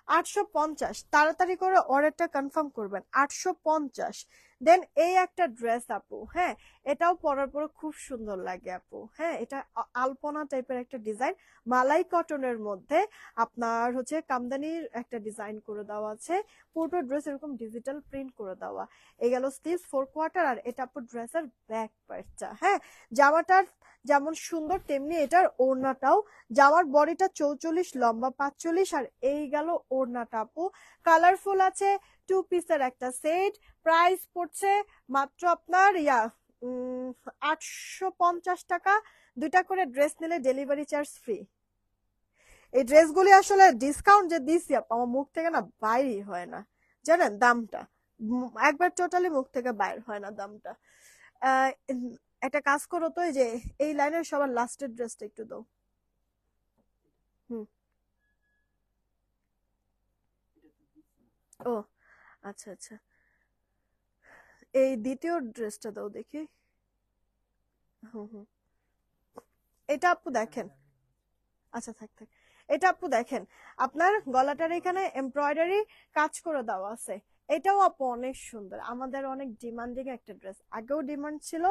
850, তাড়াতাড়ি করে অর্ডারটা কনফার্ম করবেন। 850। দেন এই একটা ড্রেস আপু, হ্যাঁ, এটাও পরার পর খুব সুন্দর লাগে আপু। হ্যাঁ, এটা আলপনা টাইপের একটা ডিজাইন, মালাই কটনের মধ্যে আপনার হচ্ছে কামদানির একটা ডিজাইন করে দেওয়া আছে, পুরো ড্রেস এরকম ডিজিটাল প্রিন্ট করে দেওয়া। এই গেল স্লিভস 4 কোয়ার্টার, আর এটা আপু ড্রেসের ব্যাক পার্টটা। হ্যাঁ, জামাটার যেমন সুন্দর তেমনি এটার ওড়নাটাও। জামার বডিটা 44, লম্বা 45, আর এই গেল ওড়নাটা আপু। কালারফুল আছে, 2 পিসের একটা সেট। প্রাইস পড়ছে মাত্র আপনার 850 টাকা। 2টা করে ড্রেস নিলে ডেলিভারি চার্জ ফ্রি। এই ড্রেসগুলি আসলে ডিসকাউন্ট যে দিছি আপু, আমার মুখ থেকে না বাইরই হয় না, জানেন দামটা। একবার টোটালি মুখ থেকে বাইর হয় না দামটা। আহ, একটা কাজ করো তো, এই যে এই লাইনের সবার লাস্টের ড্রেসটা একটু দাও। হুম। ও আচ্ছা আচ্ছা, এই দ্বিতীয় ড্রেসটা দাও দেখি। হুম হুম, এটা আপু দেখেন। আচ্ছা থাক থাক। এটা আপু দেখেন, আপনার গলাটার এখানে এমব্রয়ডারি কাজ করে দেওয়া আছে। এটাও আপু অনেক সুন্দর, আমাদের অনেক ডিমান্ডিং একটা ড্রেস, আগেও ডিমান্ড ছিল,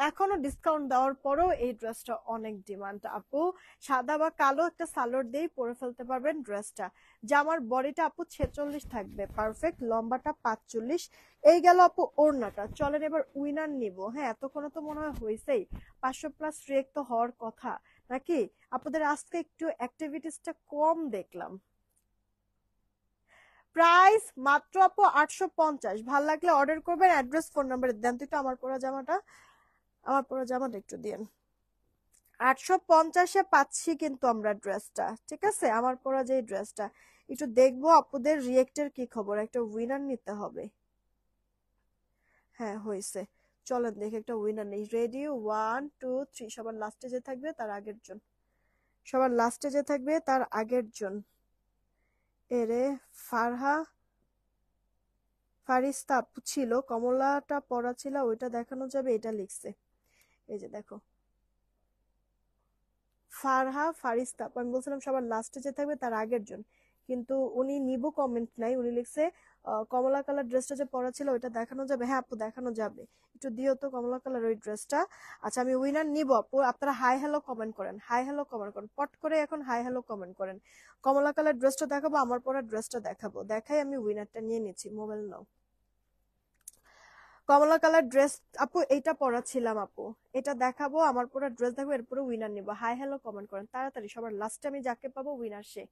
এখনো ডিসকাউন্ট দেওয়ার পরেও এই ড্রেসটা অনেক ডিমান্ড আপু। সাদা বা কালো একটা সালোয়ার দিয়েই পরে ফেলতে পারবেন ড্রেসটা। জামার বডিটা আপু 46 থাকবে, পারফেক্ট, লম্বাটা 45। এই গেল আপু ওড়নাটা। চলেন এবার উইনার নিব। হ্যাঁ, এতক্ষণে তো মনে হয় হয়েছেই, 500+ রেক তো হওয়ার কথা নাকি? আপনাদের আজকে একটু অ্যাক্টিভিটিসটা কম দেখলাম। প্রাইস মাত্র আপু 850। ভাল লাগলে অর্ডার করবেন, অ্যাড্রেস ফোন নাম্বার দেন তো একটু। আমার পরা জামাটা একটু দিন। 850-এ পাচ্ছি কিন্তু আমরা ড্রেসটা, ঠিক আছে? আমার পরা যে ড্রেসটা একটু দেখবো আপুদের রিয়েক্টের কি খবর, একটা উইনার নিতে হবে। হ্যাঁ হয়েছে, চলেন দেখে একটা উইনার নেই। রেডি, 1 2 3, সবার লাস্টে যে থাকবে তার আগের জন, সবার লাস্টে যে থাকবে তার আগের জন। এরে, ফারহা ফারিস্তা আপু ছিল, কমলাটা পড়া ছিল, ওইটা দেখানো যাবে, এটা লিখছে। এই যে দেখো, ফারহা ফারিস্তা আপু। আমি বলছিলাম সবার লাস্টে যে থাকবে তার আগের জন, কিন্তু উনি নিবো কমেন্ট নাই, উনি লিখছে কমলা কালার ড্রেসটা যে পরা ছিল ওইটা দেখানো যাবে। হ্যাঁ আপু দেখানো যাবে, একটু দিও তো কমলা কালার ওই ড্রেসটা। আচ্ছা আমি উইনার নিব আপু, আপনারা হাই হ্যালো কমেন্ট করেন, হাই হ্যালো কমেন্ট করেন, পট করে এখন হাই হ্যালো কমেন্ট করেন। কমলা কালার ড্রেসটা দেখাবো, আমার পরা ড্রেসটা দেখাবো, দেখাই আমি উইনারটা নিয়ে নিচ্ছি। মোবাইল নাও। কমলা কালার ড্রেস আপু এইটা পরা ছিলাম আপু, এটা দেখাবো, আমার পুরো ড্রেস দেখবো, এরপরে উইনার নিবো। হাই হ্যালো কমেন্ট করেন তাড়াতাড়ি, সবার লাস্টে আমি যাকে পাবো উইনার সে,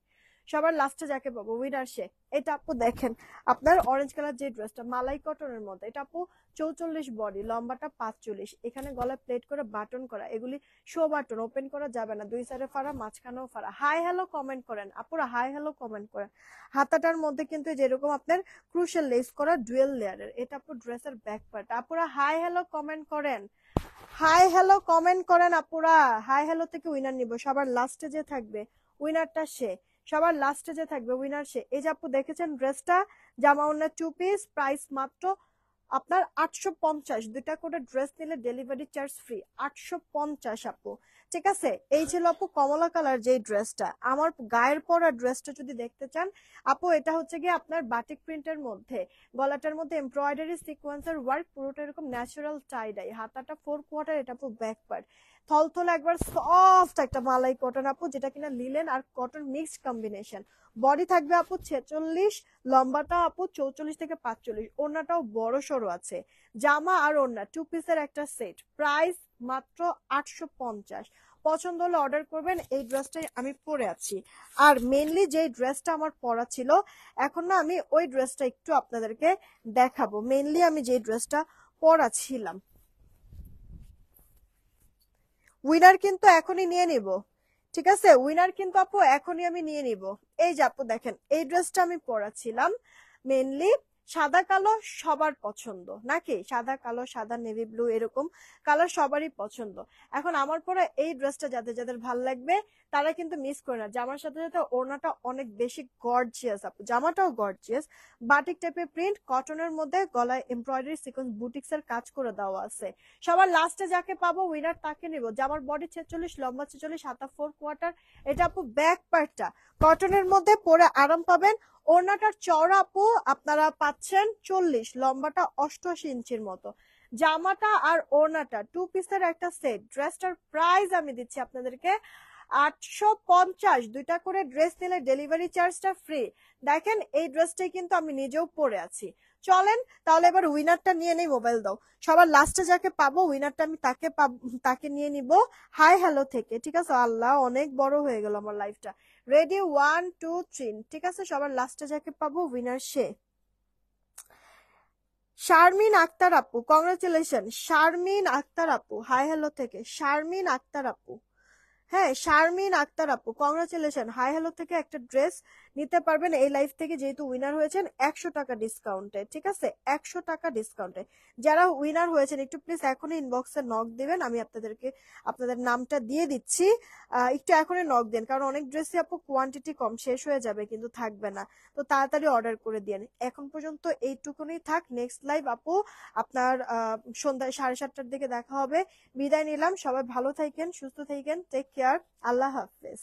সবার লাস্টে যাকে পাবো উইনার সে। এটা আপু দেখেন, আপনার অরেঞ্জ কালার যে ড্রেসটা মালাই কটনের মধ্যে, এটা আপু 44 বডি, লম্বাটা 45, এখানে গলায় প্লেট করে বাটন করা, এগুলি শো বাটন, ওপেন করা যাবে না, দুই সাইডে ফাড়া, মাঝখানেও ফাড়া। হাই হ্যালো কমেন্ট করেন আপুরা, হাই হ্যালো কমেন্ট করেন। হাতাটার মধ্যে কিন্তু যেরকম আপনার ক্রুশাল লেস করা ডুয়েল লেয়ারের, এটা আপু ড্রেসের ব্যাক পার্ট। আপুরা হাই হ্যালো কমেন্ট করেন, হাই হ্যালো কমেন্ট করেন আপুরা। হাই হ্যালো থেকে উইনার নিব, সবার লাস্টে যে থাকবে উইনারটা সে, সবার লাস্টে যে থাকবে উইনার সে। এই যে আপু দেখেছেন ড্রেসটা, জামা ওড়না 2 পিস, প্রাইস মাত্র আপনার 850। 2টা করে ড্রেস নিলে ডেলিভারি চার্জ ফ্রি, 850 আপু। ঠিক আছে, এই ছিল আপু কমলা কালার যে ড্রেসটা। আমার গায়ের পরা ড্রেসটা যদি দেখতে চান আপু, এটা হচ্ছে গিয়ে আপনার বাটিক প্রিন্টের মধ্যে, গলাটার মধ্যে এমব্রয়ডারি সিকোয়েন্সের ওয়ার্ক, পুরোটা এরকম ন্যাচারাল টাই ডাই, হাতাটা 4 কোয়ার্টার, এটা আপু ব্যাক পার্ট, থলথলে একবার সফট একটা মালাই কটন আপু, যেটা কিনা লিলেন আর কটন মিক্সড কম্বিনেশন। বডি থাকবে আপু 46, লম্বাটা আপু 44 থেকে 45, ওড়নাটাও বড় সড়ো আছে। জামা আর ওড়না 2 পিসের একটা সেট, প্রাইস মাত্র 850। পছন্দ হলে অর্ডার করবেন। এই ড্রেসটাই আমি পরে আছি, আর মেনলি যে ড্রেসটা আমার পরা ছিল, এখন না আমি ওই ড্রেসটা একটু আপনাদেরকে দেখাবো। মেনলি আমি যে ড্রেসটা পরা ছিলাম, উইনার কিন্তু এখনই নিয়ে নিব, ঠিক আছে? উইনার কিন্তু আপু এখনই আমি নিয়ে নিব। এই যে আপু দেখেন, এই ড্রেসটা আমি পরাছিলাম, মেনলি সাদা কালো সবার পছন্দ নাকি? সাদা কালো, সাদা নেভি ব্লু, এরকম কালার সবারই পছন্দ। এখন আমার পরা এই ড্রেসটা যাদের যাদের ভাল লাগবে তারা কিন্তু মিস করে না, জামার সাথে সাথে ওড়নাটা অনেক বেশি গর্জিয়াস আপু, জামাটাও গর্জিয়াস, বাটিক টাইপের প্রিন্ট, কটনের মধ্যে গলায় এমব্রয়ডারি সিকোয়েন্স বুটিক্স এর কাজ করে দেওয়া আছে। সবার লাস্টে যাকে পাবো উইনার তাকে নিব। জামার বডি 46, লম্বা 46, হাতা 4 কোয়ার্টার, এটা আপু ব্যাক পার্টটা কটনের মধ্যে পরে আরাম পাবেন। ওড়নাটার চওড়া আপু আপনারা পাচ্ছেন 40, লম্বাটা 88 ইঞ্চির মতো। জামাটা আর ওড়নাটা 2 পিসের একটা সেট। ড্রেসটার প্রাইস আমি দিচ্ছি আপনাদেরকে 850। দুইটা করে ড্রেস নিলে ডেলিভারি চার্জটা ফ্রি। দেখেন এই ড্রেসটাই কিন্তু আমি নিজেও পরে আছি। চলেন তাহলে এবার উইনারটা নিয়ে নেই, মোবাইল দাও। সবার লাস্টে যাকে পাবো উইনারটা আমি তাকে নিয়ে নিব হাই হ্যালো থেকে, ঠিক আছে? আল্লাহ অনেক বড় হয়ে গেল আমার লাইফটা। রেডি, 1 2 3, ঠিক আছে? সবার লাস্টে যাকে পাবো উইনার সে। শারমিন আক্তার আপু, কংগ্রেচুলেশন। শারমিন আক্তার আপু হাই হ্যালো থেকে, শারমিন আক্তার আপু। হ্যাঁ, শারমিন আক্তার আপু কংগ্রাচুলেশন, হাই হ্যালো থেকে একটা ড্রেস নিতে পারবেন এই লাইফ থেকে, যেহেতু উইনার হয়েছেন 100 টাকা ডিসকাউন্টে, ঠিক আছে? 100 টাকা ডিসকাউন্টে। যারা উইনার হয়েছেন একটু প্লিজ এখনই ইনবক্সে নক দিবেন, আমি আপনাদের নামটা দিয়ে দিচ্ছি। একটু এখনই নক দেন, কারণ অনেক ড্রেসই আপু কোয়ান্টিটি কম, শেষ হয়ে যাবে কিন্তু থাকবে না। তো তাড়াতাড়ি অর্ডার করে দিন। এখন পর্যন্ত এইটুকুনি থাক। নেক্সট লাইভ আপু আপনার সন্ধ্যা 7:30টার দিকে দেখা হবে। বিদায় নিলাম, সবাই ভালো থাকেন, সুস্থ থাকেন, টেক কেয়ার, আল্লাহ হাফেজ।